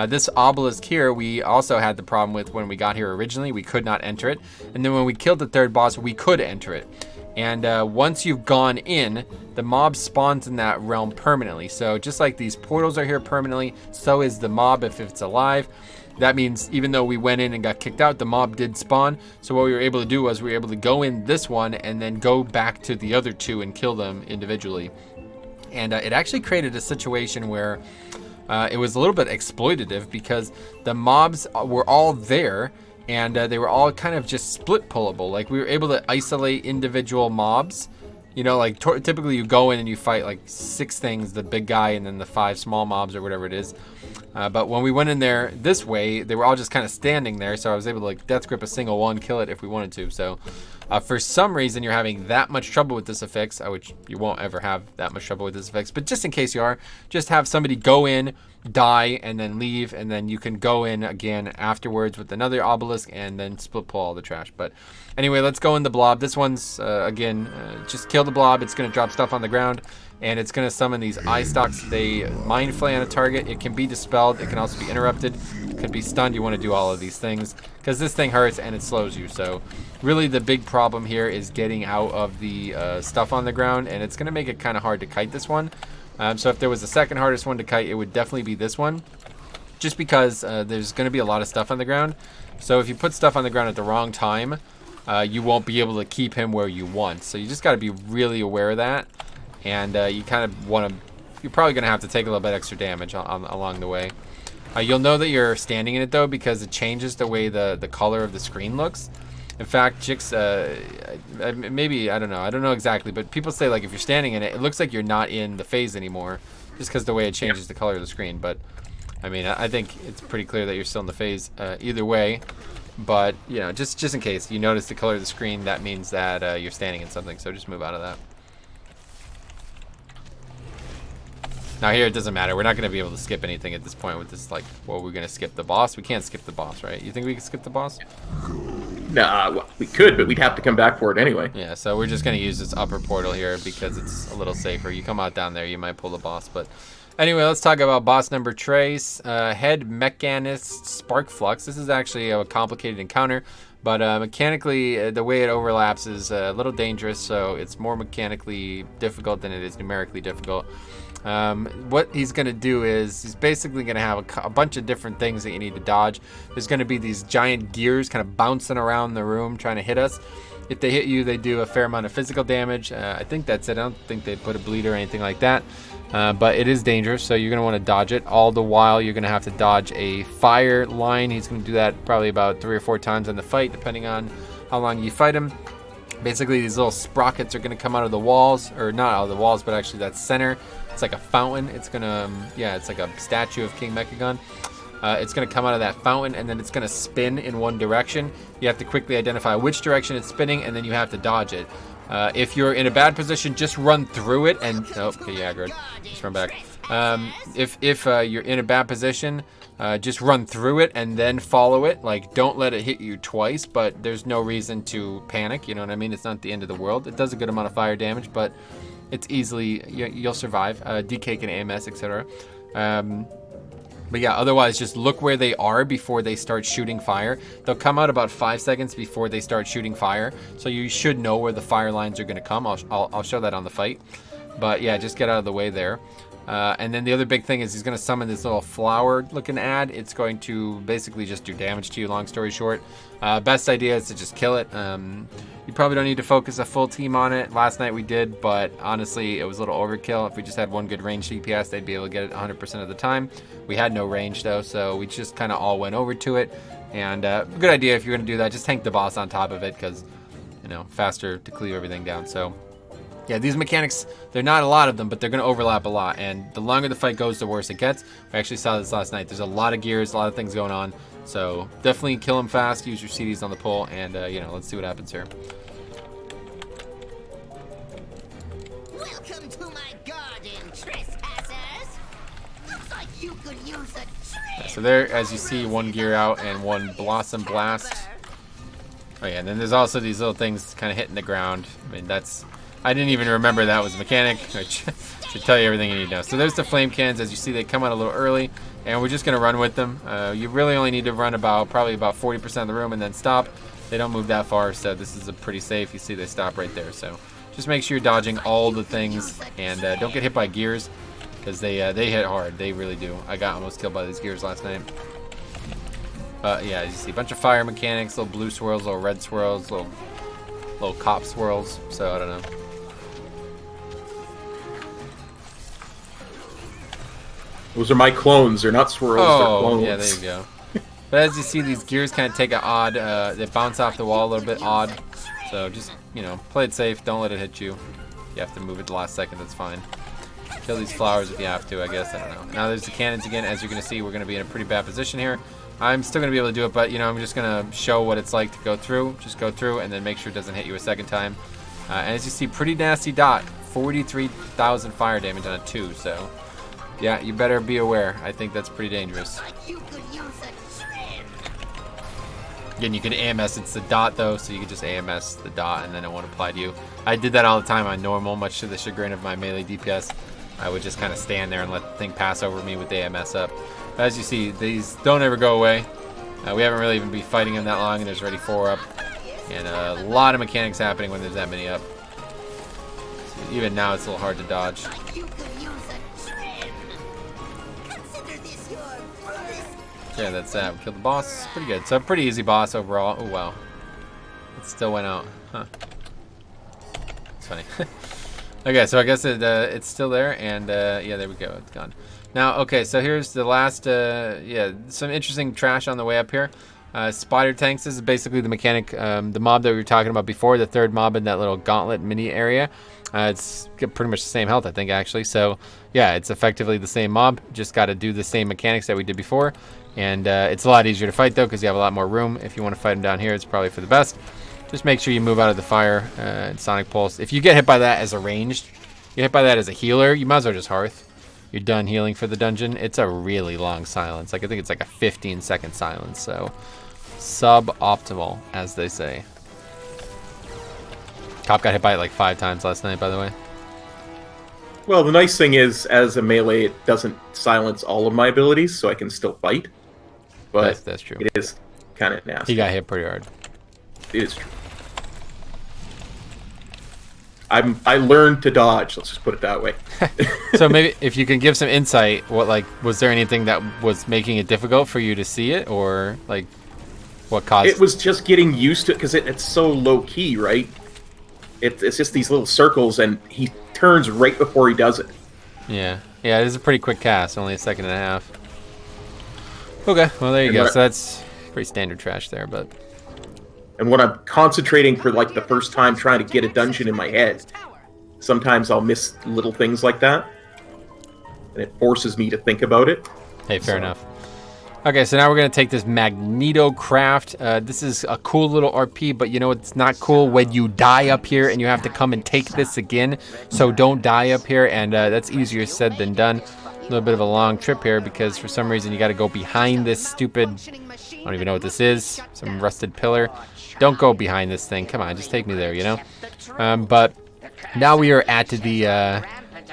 This obelisk here, we also had the problem with when we got here originally. We could not enter it. And then when we killed the 3rd boss, we could enter it. And once you've gone in, the mob spawns in that realm permanently. So just like these portals are here permanently, so is the mob if it's alive. That means even though we went in and got kicked out, the mob did spawn. So what we were able to do was we were able to go in this one and then go back to the other 2 and kill them individually. And it actually created a situation where it was a little bit exploitative because the mobs were all there. And they were all kind of just split pullable. Like, we were able to isolate individual mobs. You know, like, typically you go in and you fight, like, 6 things, the big guy and then the 5 small mobs or whatever it is. But when we went in there this way, they were all just kind of standing there. So I was able to, like, death grip a single one, kill it if we wanted to. So for some reason you're having that much trouble with this affix, which you won't ever have that much trouble with this affix. But just in case you are, just have somebody go in, die, and then leave, and then you can go in again afterwards with another obelisk and then split pull all the trash. But anyway, let's go in the blob. This one's again, just kill the blob. It's going to drop stuff on the ground, and it's going to summon these eye stalks. They mind flay on a target. It can be dispelled. It can also be interrupted. It could be stunned. You want to do all of these things because this thing hurts and it slows you. So really the big problem here is getting out of the stuff on the ground, and it's going to make it kind of hard to kite this one. So if there was a second hardest one to kite, it would definitely be this one, just because there's going to be a lot of stuff on the ground. So if you put stuff on the ground at the wrong time, you won't be able to keep him where you want. So you just got to be really aware of that, and you kind of want to, you're probably going to have to take a little bit extra damage along the way. You'll know that you're standing in it though, because it changes the way the color of the screen looks. In fact, Jix, maybe, I don't know exactly, but people say, like, if you're standing in it, it looks like you're not in the phase anymore, just because the way it changes the color of the screen. But, I mean, I think it's pretty clear that you're still in the phase either way. But, you know, just in case you notice the color of the screen, that means that you're standing in something, so just move out of that. Now here, it doesn't matter. We're not going to be able to skip anything at this point with this, like, well, we're going to skip the boss. We can't skip the boss, right? You think we can skip the boss? Nah, well, we could, but we'd have to come back for it anyway. Yeah, so we're just going to use this upper portal here because it's a little safer. You come out down there, you might pull the boss. But anyway, let's talk about boss number Trace. Head Mechanist Spark Flux. This is actually a complicated encounter, but mechanically, the way it overlaps is a little dangerous, so it's more mechanically difficult than it is numerically difficult. What he's going to do is he's basically going to have a bunch of different things that you need to dodge. There's going to be these giant gears kind of bouncing around the room trying to hit us. If they hit you, they do a fair amount of physical damage. I think that's it. I don't think they put a bleed or anything like that. But it is dangerous, so you're going to want to dodge it. All the while, you're going to have to dodge a fire line. He's going to do that probably about 3 or 4 times in the fight, depending on how long you fight him. Basically, these little sprockets are going to come out of the walls, or not out of the walls, but actually that center. It's like a fountain. It's going to, yeah, it's like a statue of King Mechagon. It's going to come out of that fountain, and then it's going to spin in one direction. You have to quickly identify which direction it's spinning, and then you have to dodge it. If you're in a bad position, just run through it and... Oh, okay, you aggroed. Just run back. If you're in a bad position, just run through it and then follow it. Like, don't let it hit you twice, but there's no reason to panic. You know what I mean? It's not the end of the world. It does a good amount of fire damage, but it's easily, you'll survive. Decay can AMS, etc. But yeah, otherwise just look where they are before they start shooting fire. They'll come out about 5 seconds before they start shooting fire. So you should know where the fire lines are going to come. I'll show that on the fight. But yeah, just get out of the way there. And then the other big thing is he's going to summon this little flower looking ad. It's going to basically just do damage to you, long story short. Best idea is to just kill it. You probably don't need to focus a full team on it. Last night we did, but honestly, it was a little overkill. If we just had one good range DPS, they'd be able to get it 100% of the time. We had no range though, so we just kind of all went over to it. And good idea if you're going to do that, just tank the boss on top of it because, you know, faster to cleave everything down. So yeah, these mechanics, they're not a lot of them, but they're going to overlap a lot. And the longer the fight goes, the worse it gets. We actually saw this last night. There's a lot of gears, a lot of things going on. So definitely kill them fast, use your CDs on the pull, and, you know, let's see what happens here. Welcome to my garden, trespassers. Looks like you could use a trim. So there, as you see, one gear out and one Blossom Blast. Oh yeah, and then there's also these little things kind of hitting the ground. I mean, that's... I didn't even remember that was a mechanic, which should tell you everything you need to know. So there's the flame cans. As you see, they come out a little early, and we're just going to run with them. You really only need to run probably about 40% of the room and then stop. They don't move that far, so this is a pretty safe. You see they stop right there. So just make sure you're dodging all the things, and don't get hit by gears, because they hit hard. They really do. I got almost killed by these gears last night. Yeah, as you see, a bunch of fire mechanics, little blue swirls, little red swirls, little cop swirls. So I don't know. Those are my clones. They're not swirls. They're clones. Yeah, there you go. But as you see, these gears kind of take an odd, they bounce off the wall a little bit odd. So just, you know, play it safe. Don't let it hit you. You have to move it the last second. That's fine. Kill these flowers if you have to, I guess. I don't know. Now there's the cannons again. As you're going to see, we're going to be in a pretty bad position here. I'm still going to be able to do it, but, you know, I'm just going to show what it's like to go through. Just go through and then make sure it doesn't hit you a second time. And as you see, pretty nasty dot. 43,000 fire damage on a 2, so... yeah, you better be aware. I think that's pretty dangerous. Again, you can AMS. It's the dot, though, so you can just AMS the dot, and then it won't apply to you. I did that all the time on normal, much to the chagrin of my melee DPS. I would just kind of stand there and let the thing pass over me with the AMS up. As you see, these don't ever go away. We haven't really even been fighting them that long, and there's already 4 up. And a lot of mechanics happening when there's that many up. So even now, it's a little hard to dodge. Yeah, that's that. We killed the boss. Pretty good. So pretty easy boss overall. Oh wow, it still went out. Huh? It's funny. Okay, so I guess it's still there, and yeah, there we go. It's gone. Now, okay, so here's the last. Yeah, some interesting trash on the way up here. Spider tanks. This is basically the mechanic, the mob that we were talking about before. The third mob in that little gauntlet mini area. It's pretty much the same health, I think, actually. So yeah, it's effectively the same mob. Just got to do the same mechanics that we did before. And it's a lot easier to fight, though, because you have a lot more room. If you want to fight them down here, it's probably for the best. Just make sure you move out of the fire and Sonic Pulse. If you get hit by that as a ranged, you get hit by that as a healer, you might as well just Hearth. You're done healing for the dungeon. It's a really long silence. Like, I think it's like a 15-second silence. So suboptimal, as they say. Cop got hit by it like 5 times last night, by the way. Well, the nice thing is, as a melee, it doesn't silence all of my abilities, so I can still fight. But that's true. It is kind of nasty. He got hit pretty hard. It is true. I learned to dodge. Let's just put it that way. So maybe if you can give some insight, was there anything that was making it difficult for you to see it, or like what caused? It was just getting used to it because it's so low key, right? It's just these little circles, and he turns right before he does it. Yeah, it is a pretty quick cast, only a second and a half. Okay, well there you go. So that's pretty standard trash there, but. And when I'm concentrating for like the first time trying to get a dungeon in my head, sometimes I'll miss little things like that, and it forces me to think about it. Hey, fair enough. Okay, so now we're going to take this Magneto Craft. This is a cool little RP, but you know it's not cool when you die up here and you have to come and take this again. So don't die up here, and that's easier said than done. little bit of a long trip here because for some reason you got to go behind this stupid, I don't even know what this is, some rusted pillar. Don't go behind this thing. Come on, just take me there, you know? But now we are at the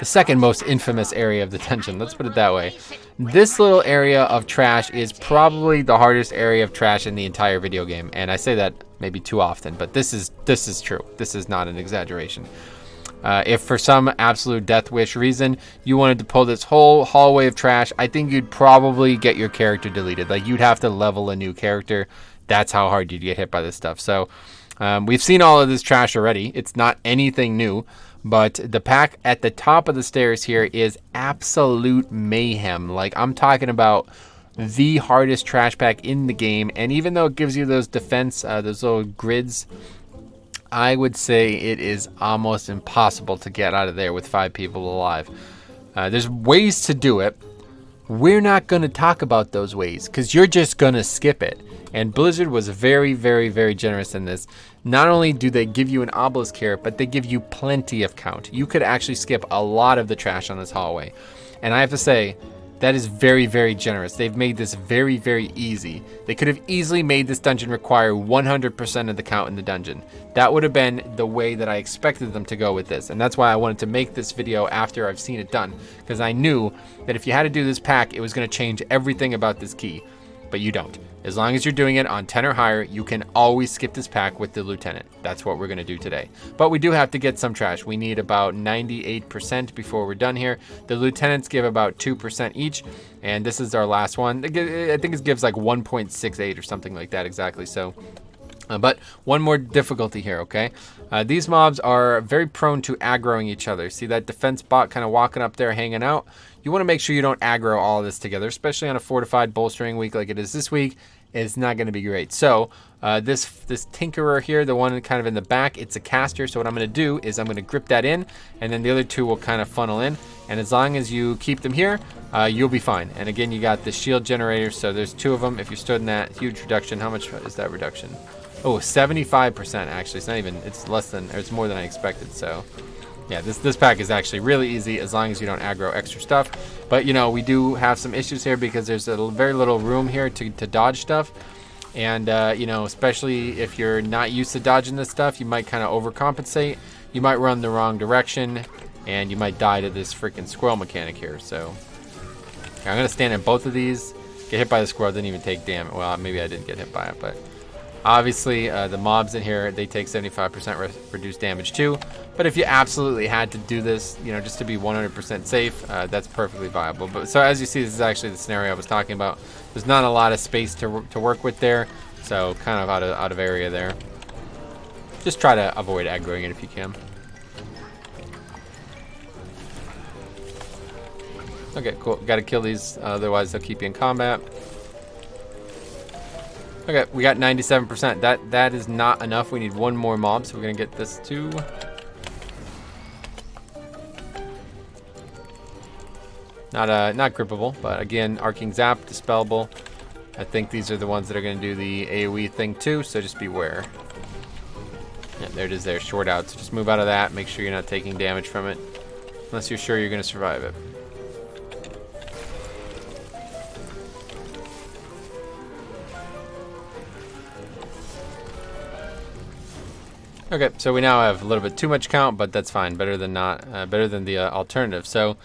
second most infamous area of the dungeon. Let's put it that way. This little area of trash is probably the hardest area of trash in the entire video game. And I say that maybe too often, but this is true. This is not an exaggeration. If for some absolute death wish reason you wanted to pull this whole hallway of trash, I think you'd probably get your character deleted. Like, you'd have to level a new character. That's how hard you'd get hit by this stuff. So we've seen all of this trash already. It's not anything new, but the pack at the top of the stairs here is absolute mayhem. Like, I'm talking about the hardest trash pack in the game. And even though it gives you those defense, those little grids, I would say it is almost impossible to get out of there with 5 people alive. There's ways to do it. We're not going to talk about those ways because you're just going to skip it. And Blizzard was very, very, very generous in this. Not only do they give you an obelisk here, but they give you plenty of count. You could actually skip a lot of the trash on this hallway. And I have to say, that is very, very generous. They've made this very, very easy. They could have easily made this dungeon require 100% of the count in the dungeon. That would have been the way that I expected them to go with this. And that's why I wanted to make this video after I've seen it done. Because I knew that if you had to do this pack, it was going to change everything about this key. But you don't. As long as you're doing it on 10 or higher, you can always skip this pack with the lieutenant. That's what we're going to do today. But we do have to get some trash. We need about 98% before we're done here. The lieutenants give about 2% each, and this is our last one. I think it gives like 1.68 or something like that exactly. So, but one more difficulty here, okay? These mobs are very prone to aggroing each other. See that defense bot kind of walking up there hanging out? You want to make sure you don't aggro all of this together, especially on a fortified bolstering week like it is this week. It's not going to be great. So this tinkerer here, the one kind of in the back, it's a caster. So what I'm going to do is I'm going to grip that in, and then the other two will kind of funnel in. And as long as you keep them here, you'll be fine. And again, you got the shield generator. So there's 2 of them. If you stood in that huge reduction, how much is that reduction? Oh, 75% actually. It's not even, it's less than, or it's more than I expected. So yeah, this pack is actually really easy as long as you don't aggro extra stuff. But, you know, we do have some issues here because there's very little room here to dodge stuff. And, you know, especially if you're not used to dodging this stuff, you might kind of overcompensate. You might run the wrong direction, and you might die to this freaking squirrel mechanic here. So I'm going to stand in both of these. Get hit by the squirrel, didn't even take damage. Well, maybe I didn't get hit by it, but obviously the mobs in here, they take 75% reduced damage too. But if you absolutely had to do this, you know, just to be 100% safe, that's perfectly viable. But so as you see, this is actually the scenario I was talking about. There's not a lot of space to work with there, so kind of out of area there. Just try to avoid aggroing it if you can. Okay, cool. Got to kill these, otherwise they'll keep you in combat. Okay, we got 97%. That is not enough. We need 1 more mob, so we're gonna get this too. Not grippable, but again, arcing zap, dispellable. I think these are the ones that are gonna do the AoE thing too, so just beware. Yeah, there it is there, short out. So just move out of that, make sure you're not taking damage from it. Unless you're sure you're gonna survive it. Okay, so we now have a little bit too much count, but that's fine. Better than not. Better than the alternative. So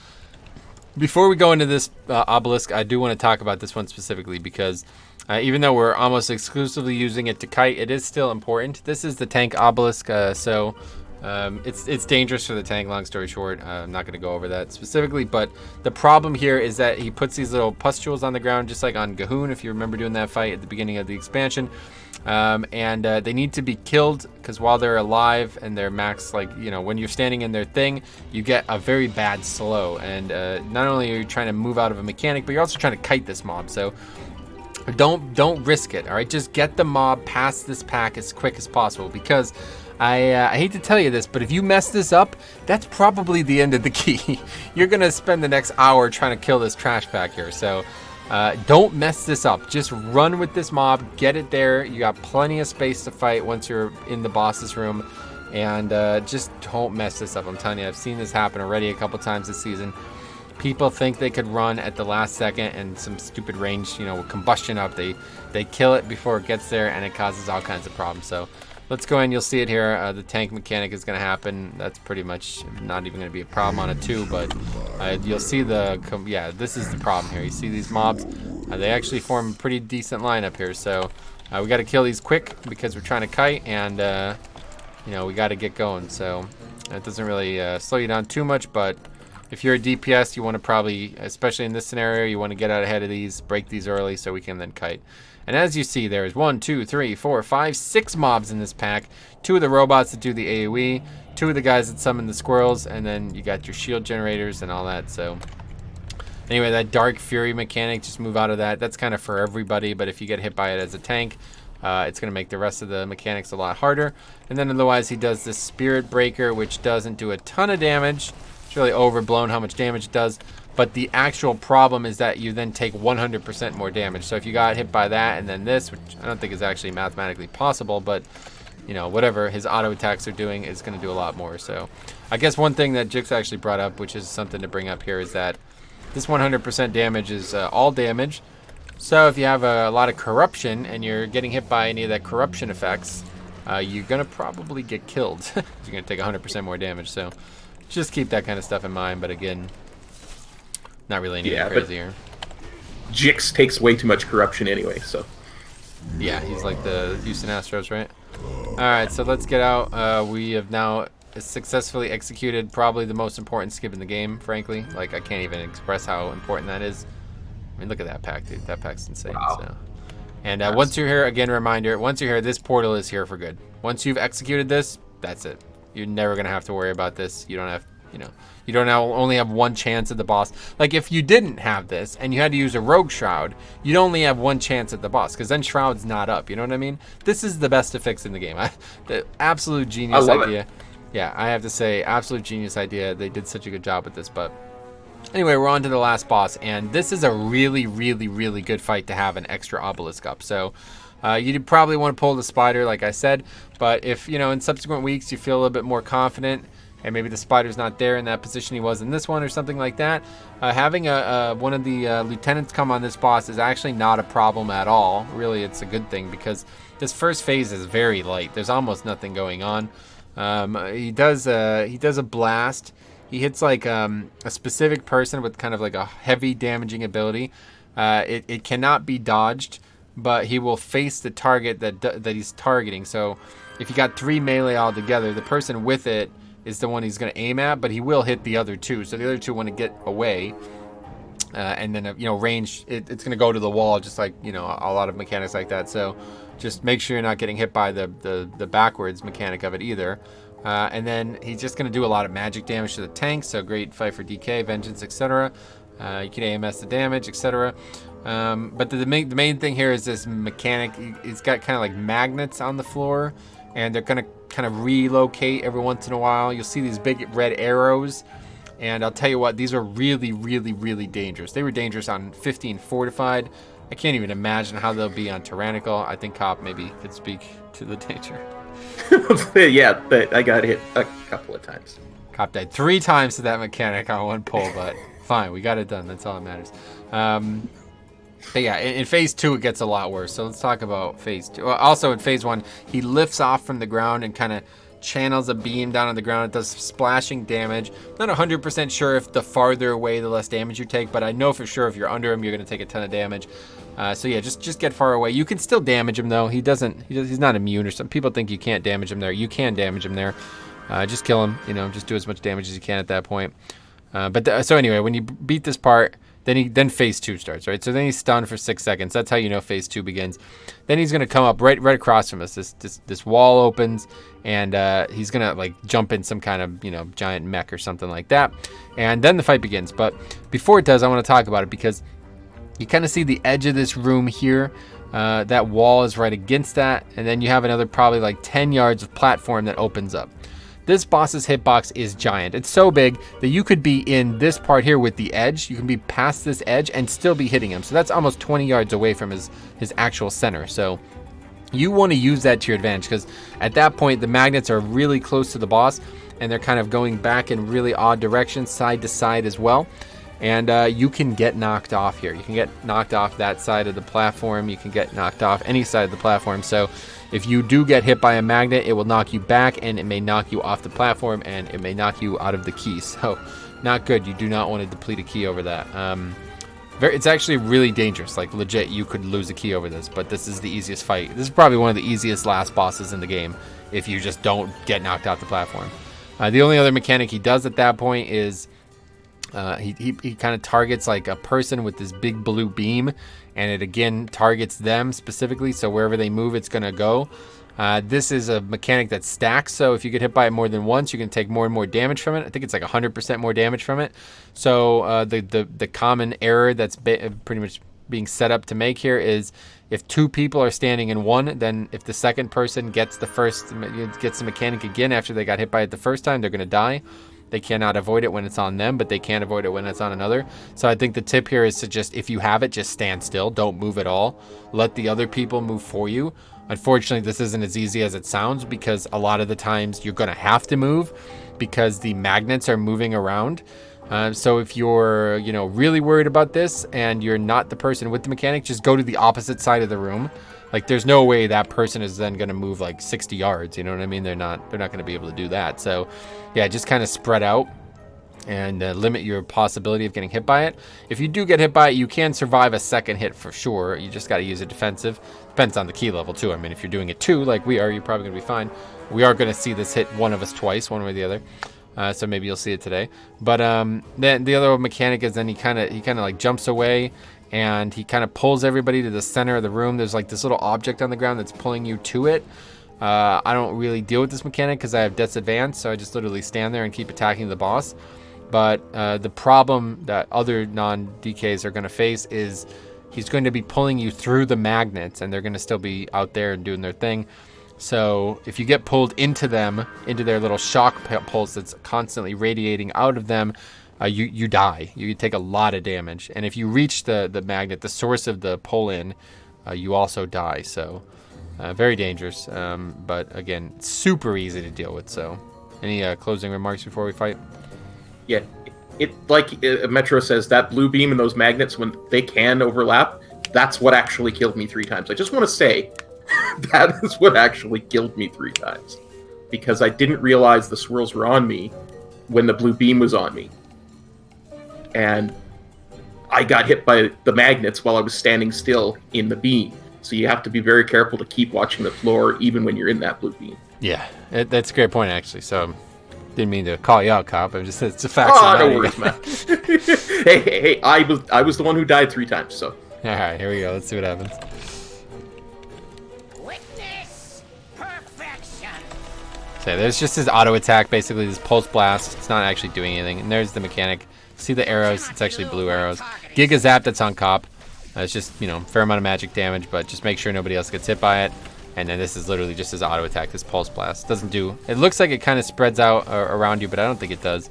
before we go into this obelisk, I do want to talk about this one specifically because even though we're almost exclusively using it to kite, it is still important. This is the tank obelisk, so it's dangerous for the tank. Long story short, I'm not going to go over that specifically, but the problem here is that he puts these little pustules on the ground, just like on Gahoon, if you remember doing that fight at the beginning of the expansion. And they need to be killed because while they're alive and they're max, like, you know, when you're standing in their thing, you get a very bad slow. And not only are you trying to move out of a mechanic, but you're also trying to kite this mob. So don't risk it. All right, just get the mob past this pack as quick as possible because I hate to tell you this, but if you mess this up, that's probably the end of the key. You're gonna spend the next hour trying to kill this trash pack here. So don't mess this up. Just run with this mob, get it there. You got plenty of space to fight once you're in the boss's room, and just don't mess this up. I'm telling you, I've seen this happen already a couple times this season. people think they could run at the last second and some stupid range, combustion up. They kill it before it gets there, and it causes all kinds of problems. So let's go in. You'll see it here. The tank mechanic is going to happen. That's pretty much not even going to be a problem on it too, but you'll see this is the problem here. You see these mobs? They actually form a pretty decent lineup here. So we got to kill these quick because we're trying to kite, and we got to get going. So it doesn't really slow you down too much, but if you're a DPS, you want to probably, especially in this scenario, you want to get out ahead of these, break these early so we can then kite. And as you see, there's 1, 2, 3, 4, 5, 6 mobs in this pack. 2 of the robots that do the AoE, 2 of the guys that summon the squirrels, and then you got your shield generators and all that. So anyway, that Dark Fury mechanic, just move out of that. That's kind of for everybody, but if you get hit by it as a tank, it's going to make the rest of the mechanics a lot harder. And then otherwise, he does this Spirit Breaker, which doesn't do a ton of damage. It's really overblown how much damage it does. But the actual problem is that you then take 100% more damage. So if you got hit by that and then this, which I don't think is actually mathematically possible, but whatever his auto attacks are doing is going to do a lot more. So I guess one thing that Jix actually brought up, which is something to bring up here, is that this 100% damage is all damage. So if you have a lot of corruption and you're getting hit by any of that corruption effects, you're going to probably get killed. You're going to take 100% more damage. So just keep that kind of stuff in mind. But again, not really anything crazy here. Jix takes way too much corruption anyway, so. Yeah, he's like the Houston Astros, right? Alright, so let's get out. We have now successfully executed probably the most important skip in the game, frankly. Like, I can't even express how important that is. I mean, look at that pack, dude. That pack's insane. Wow. So. And once you're here, again, reminder, once you're here, this portal is here for good. Once you've executed this, that's it. You're never going to have to worry about this. You don't have, you don't only have one chance at the boss. Like, if you didn't have this and you had to use a rogue shroud, you'd only have one chance at the boss, because then shroud's not up. You know what I mean? This is the best fix in the game. The absolute genius idea. Yeah, I have to say, absolute genius idea. They did such a good job with this. But anyway, we're on to the last boss, and this is a really, really, really good fight to have an extra Obelisk up. So you'd probably want to pull the spider, like I said, but if, in subsequent weeks you feel a little bit more confident, and maybe the spider's not there in that position he was in this one or something like that, having one of the lieutenants come on this boss is actually not a problem at all. Really, it's a good thing, because this first phase is very light. There's almost nothing going on. He does a blast. He hits like a specific person with kind of like a heavy damaging ability. It cannot be dodged, but he will face the target that he's targeting. So if you got 3 melee all together, the person with it is the one he's going to aim at, but he will hit the other 2. So the other 2 want to get away, and then range. It's going to go to the wall, just like a lot of mechanics like that. So just make sure you're not getting hit by the backwards mechanic of it either. And then he's just going to do a lot of magic damage to the tank. So great fight for Decay, Vengeance, etc. You can AMS the damage, etc. But the main thing here is this mechanic. It's got kind of like magnets on the floor, and they're going to kind of relocate every once in a while. You'll see these big red arrows, and I'll tell you what, these are really, really, really dangerous. They were dangerous on 15 Fortified. I can't even imagine how they'll be on Tyrannical. I think Cop maybe could speak to the danger. Yeah, but I got hit a couple of times. Cop died 3 times to that mechanic on one pull, but fine, we got it done. That's all that matters. But yeah, in phase 2 it gets a lot worse. So let's talk about phase 2. Also in phase 1, he lifts off from the ground and kind of channels a beam down on the ground. It does splashing damage. Not 100% sure if the farther away the less damage you take, but I know for sure if you're under him you're going to take a ton of damage. So yeah, just get far away. You can still damage him though. He's not immune, or some people think you can't damage him there. You can damage him there. Just kill him. Just do as much damage as you can at that point. So anyway, when you beat this part, then phase 2 starts, right? So then he's stunned for 6 seconds. That's how you know phase 2 begins. Then he's gonna come up right across from us. This wall opens, and he's gonna like jump in some kind of giant mech or something like that, and then the fight begins. But before it does, I want to talk about it, because you kind of see the edge of this room here. That wall is right against that, and then you have another probably like 10 yards of platform that opens up. This boss's hitbox is giant. It's so big that you could be in this part here with the edge. You can be past this edge and still be hitting him. So that's almost 20 yards away from his actual center. So you want to use that to your advantage, because at that point the magnets are really close to the boss, and they're kind of going back in really odd directions, side to side as well. And you can get knocked off here. You can get knocked off that side of the platform. You can get knocked off any side of the platform. So if you do get hit by a magnet, it will knock you back, and it may knock you off the platform, and it may knock you out of the key. So not good. You do not want to deplete a key over that. It's actually really dangerous. Like, legit, you could lose a key over this, but this is the easiest fight. This is probably one of the easiest last bosses in the game if you just don't get knocked off the platform. The only other mechanic he does at that point is he kind of targets like a person with this big blue beam, and it again targets them specifically, so wherever they move it's going to go. This is a mechanic that stacks, so if you get hit by it more than once, you can take more and more damage from it. I think it's like 100% more damage from it. So the common error that's pretty much being set up to make here is if two people are standing in one, then if the second person gets the mechanic again after they got hit by it the first time, they're going to die. They cannot avoid it when it's on them, but they can avoid it when it's on another. So I think the tip here is to just, if you have it, just stand still. Don't move at all. Let the other people move for you. Unfortunately, this isn't as easy as it sounds, because a lot of the times you're going to have to move because the magnets are moving around. So if you're, really worried about this and you're not the person with the mechanic, just go to the opposite side of the room. Like, there's no way that person is then going to move like 60 yards. You know what I mean? They're not going to be able to do that. So yeah, just kind of spread out and limit your possibility of getting hit by it. If you do get hit by it, you can survive a second hit for sure. You just got to use it defensive. Depends on the key level too. I mean, if you're doing it 2 like we are, you're probably going to be fine. We are going to see this hit one of us twice, one way or the other. So maybe you'll see it today. But then the other mechanic is then he kind of like jumps away, and he kind of pulls everybody to the center of the room. There's like this little object on the ground that's pulling you to it. I don't really deal with this mechanic because I have Death's Advance, so I just literally stand there and keep attacking the boss. But the problem that other non-Decays are going to face is he's going to be pulling you through the magnets, and they're going to still be out there and doing their thing. So if you get pulled into them, into their little shock pulse that's constantly radiating out of them, you die. You take a lot of damage. And if you reach the magnet, the source of the pull-in, you also die. So very dangerous. But again, super easy to deal with. So any closing remarks before we fight? Yeah, it like Metro says, that blue beam and those magnets, when they can overlap, that's what actually killed me 3 times. I just want to say that is what actually killed me 3 times, because I didn't realize the swirls were on me when the blue beam was on me, and I got hit by the magnets while I was standing still in the beam. So you have to be very careful to keep watching the floor even when you're in that blue beam. Yeah, that's a great point actually. So didn't mean to call you out, Cop. It's a fact. No worries, man. hey, I was the one who died 3 times. So all right, here we go. Let's see what happens. Witness perfection. So there's just his auto attack, basically this pulse blast. It's not actually doing anything. And there's the mechanic. See the arrows? It's actually blue arrows. Giga Zap, that's on Cop. It's just, fair amount of magic damage, but just make sure nobody else gets hit by it. And then this is literally just his auto attack, this pulse blast. Doesn't do, it looks like it kind of spreads out around you, but I don't think it does.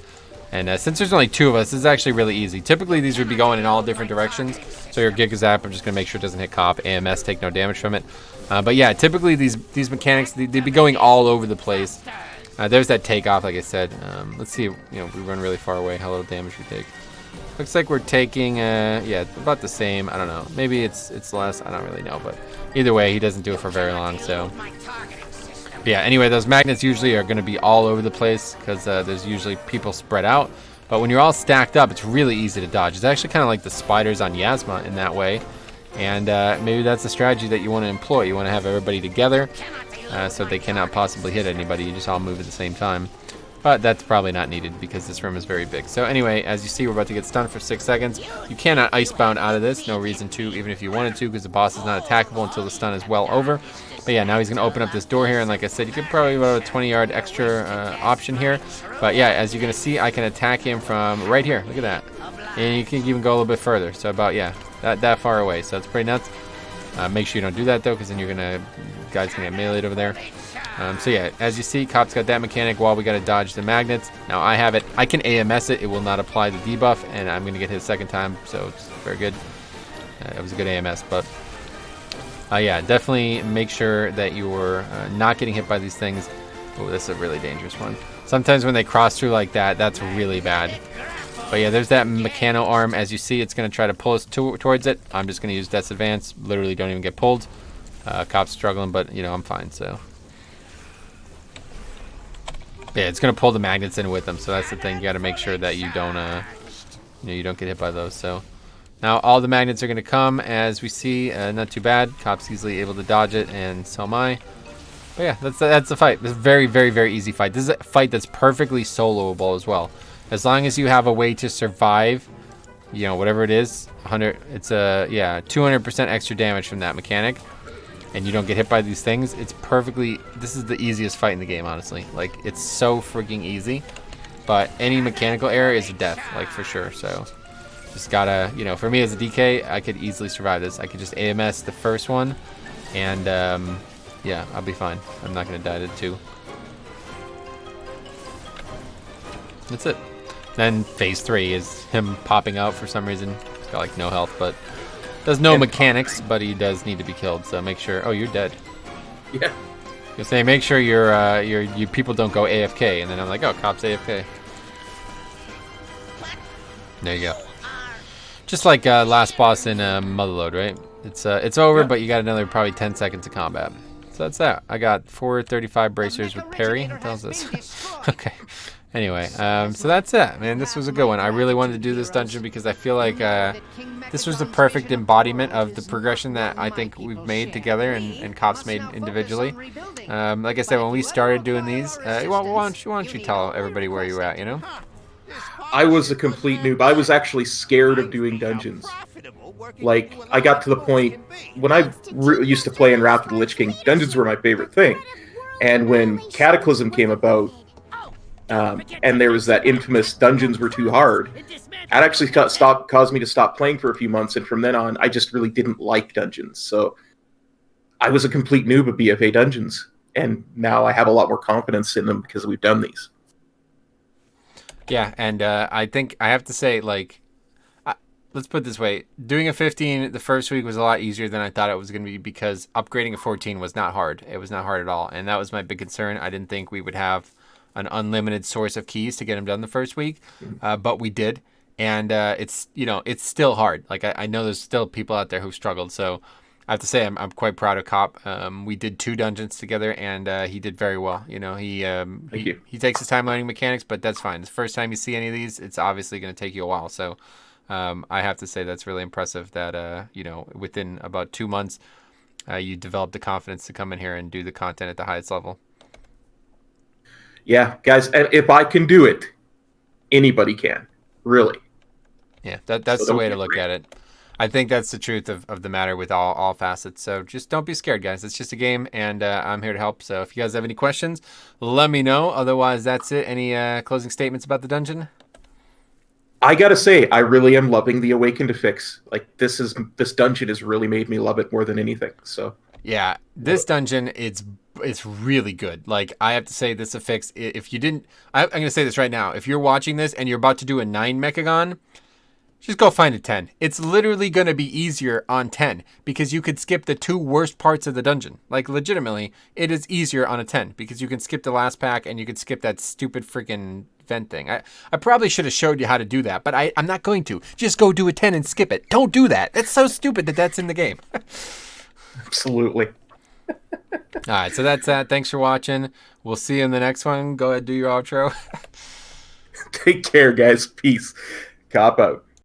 And since there's only 2 of us, this is actually really easy. Typically these would be going in all different directions. So your Giga Zap, I'm just gonna make sure it doesn't hit Cop. AMS, take no damage from it. But yeah, typically these mechanics, they'd be going all over the place. There's that takeoff, like I said. Let's see, if we run really far away, how little damage we take. Looks like we're taking, yeah, about the same. I don't know. Maybe it's less. I don't really know. But either way, he doesn't do it for very long. So, but yeah, anyway, those magnets usually are going to be all over the place because there's usually people spread out. But when you're all stacked up, it's really easy to dodge. It's actually kind of like the spiders on Yasma in that way. And maybe that's the strategy that you want to employ. You want to have everybody together so they cannot possibly hit anybody. You just all move at the same time. But that's probably not needed because this room is very big. So anyway, as you see, we're about to get stunned for 6 seconds. You cannot icebound out of this. No reason to, even if you wanted to, because the boss is not attackable until the stun is well over. But yeah, now he's going to open up this door here. And like I said, you could probably go a 20-yard extra option here. But yeah, as you're going to see, I can attack him from right here. Look at that. And you can even go a little bit further. So about, yeah, that far away. So it's pretty nuts. Make sure you don't do that, though, because then you're going to, guys going to get meleeed over there. So yeah, as you see, Cop's got that mechanic while we got to dodge the magnets. Now I have it. I can AMS it. It will not apply the debuff, and I'm going to get hit a second time, so it's very good. It was a good AMS, but yeah, definitely make sure that you're not getting hit by these things. Oh, this is a really dangerous one. Sometimes when they cross through like that, that's really bad. But yeah, there's that Mechano arm. As you see, it's going to try to pull us towards it. I'm just going to use Death's Advance. Literally don't even get pulled. Cop's struggling, but, you know, I'm fine, so. Yeah, it's going to pull the magnets in with them, so that's the thing. You got to make sure that you don't, you don't get hit by those, so. Now all the magnets are going to come, as we see. Not too bad. Cop's easily able to dodge it, and so am I. But yeah, that's the fight. It's a very, very, very easy fight. This is a fight that's perfectly soloable as well. As long as you have a way to survive, you know, whatever it is, 100. It's a 200% extra damage from that mechanic, and you don't get hit by these things. It's perfectly. This is the easiest fight in the game, honestly. Like, it's so freaking easy. But any mechanical error is a death, like, for sure. So. Just gotta, you know, for me as a DK, I could easily survive this. I could just AMS the first one, and yeah, I'll be fine. I'm not gonna die to 2. That's it. Then phase 3 is him popping out for some reason. He's got like no health, but does no mechanics, but he does need to be killed. So make sure. Oh, you're dead. Yeah. You say make sure your people don't go AFK, and then I'm like, oh, Cop's AFK. There you go. Just like last boss in Motherload, right? It's over, but you got another probably 10 seconds of combat. So that's that. I got 435 bracers with parry. What the hell is this? Okay. Anyway, so that's it. Man, this was a good one. I really wanted to do this dungeon because I feel like this was the perfect embodiment of the progression that I think we've made together and Cops made individually. Like I said, when we started doing these, why don't you tell everybody where you were at, you know? I was a complete noob. I was actually scared of doing dungeons. Like, I got to the point, when I used to play in Wrath of the Lich King, dungeons were my favorite thing. And when Cataclysm came about, and there was that infamous dungeons were too hard, that actually caused me to stop playing for a few months, and from then on, I just really didn't like dungeons. So, I was a complete noob of BFA dungeons, and now I have a lot more confidence in them because we've done these. Yeah, and I think I have to say, like, let's put it this way. Doing a 15 the first week was a lot easier than I thought it was going to be because upgrading a 14 was not hard. It was not hard at all, and that was my big concern. I didn't think we would have an unlimited source of keys to get them done the first week, but we did, and it's still hard. Like, I know there's still people out there who struggled, so I have to say I'm quite proud of Cop. We did 2 dungeons together, and he did very well. You know, he takes his time learning mechanics, but that's fine. The first time you see any of these, it's obviously going to take you a while. So I have to say that's really impressive that, you know, within about 2 months, you developed the confidence to come in here and do the content at the highest level. Yeah, guys, if I can do it, anybody can, really. Yeah, that's the way to look at it. I think that's the truth of the matter with all facets. So just don't be scared, guys. It's just a game, and I'm here to help. So if you guys have any questions, let me know. Otherwise, that's it. Any closing statements about the dungeon? I gotta say, I really am loving the Awakened fix. Like, this dungeon has really made me love it more than anything. So yeah, this dungeon, it's really good. Like, I have to say, this affix. If you didn't, I'm gonna say this right now. If you're watching this and you're about to do a 9 Mechagon, just go find a 10. It's literally going to be easier on 10 because you could skip the 2 worst parts of the dungeon. Like, legitimately, it is easier on a 10 because you can skip the last pack and you can skip that stupid freaking vent thing. I probably should have showed you how to do that, but I'm not going to. Just go do a 10 and skip it. Don't do that. That's so stupid that that's in the game. Absolutely. All right, so that's that. Thanks for watching. We'll see you in the next one. Go ahead, do your outro. Take care, guys. Peace. Cop out.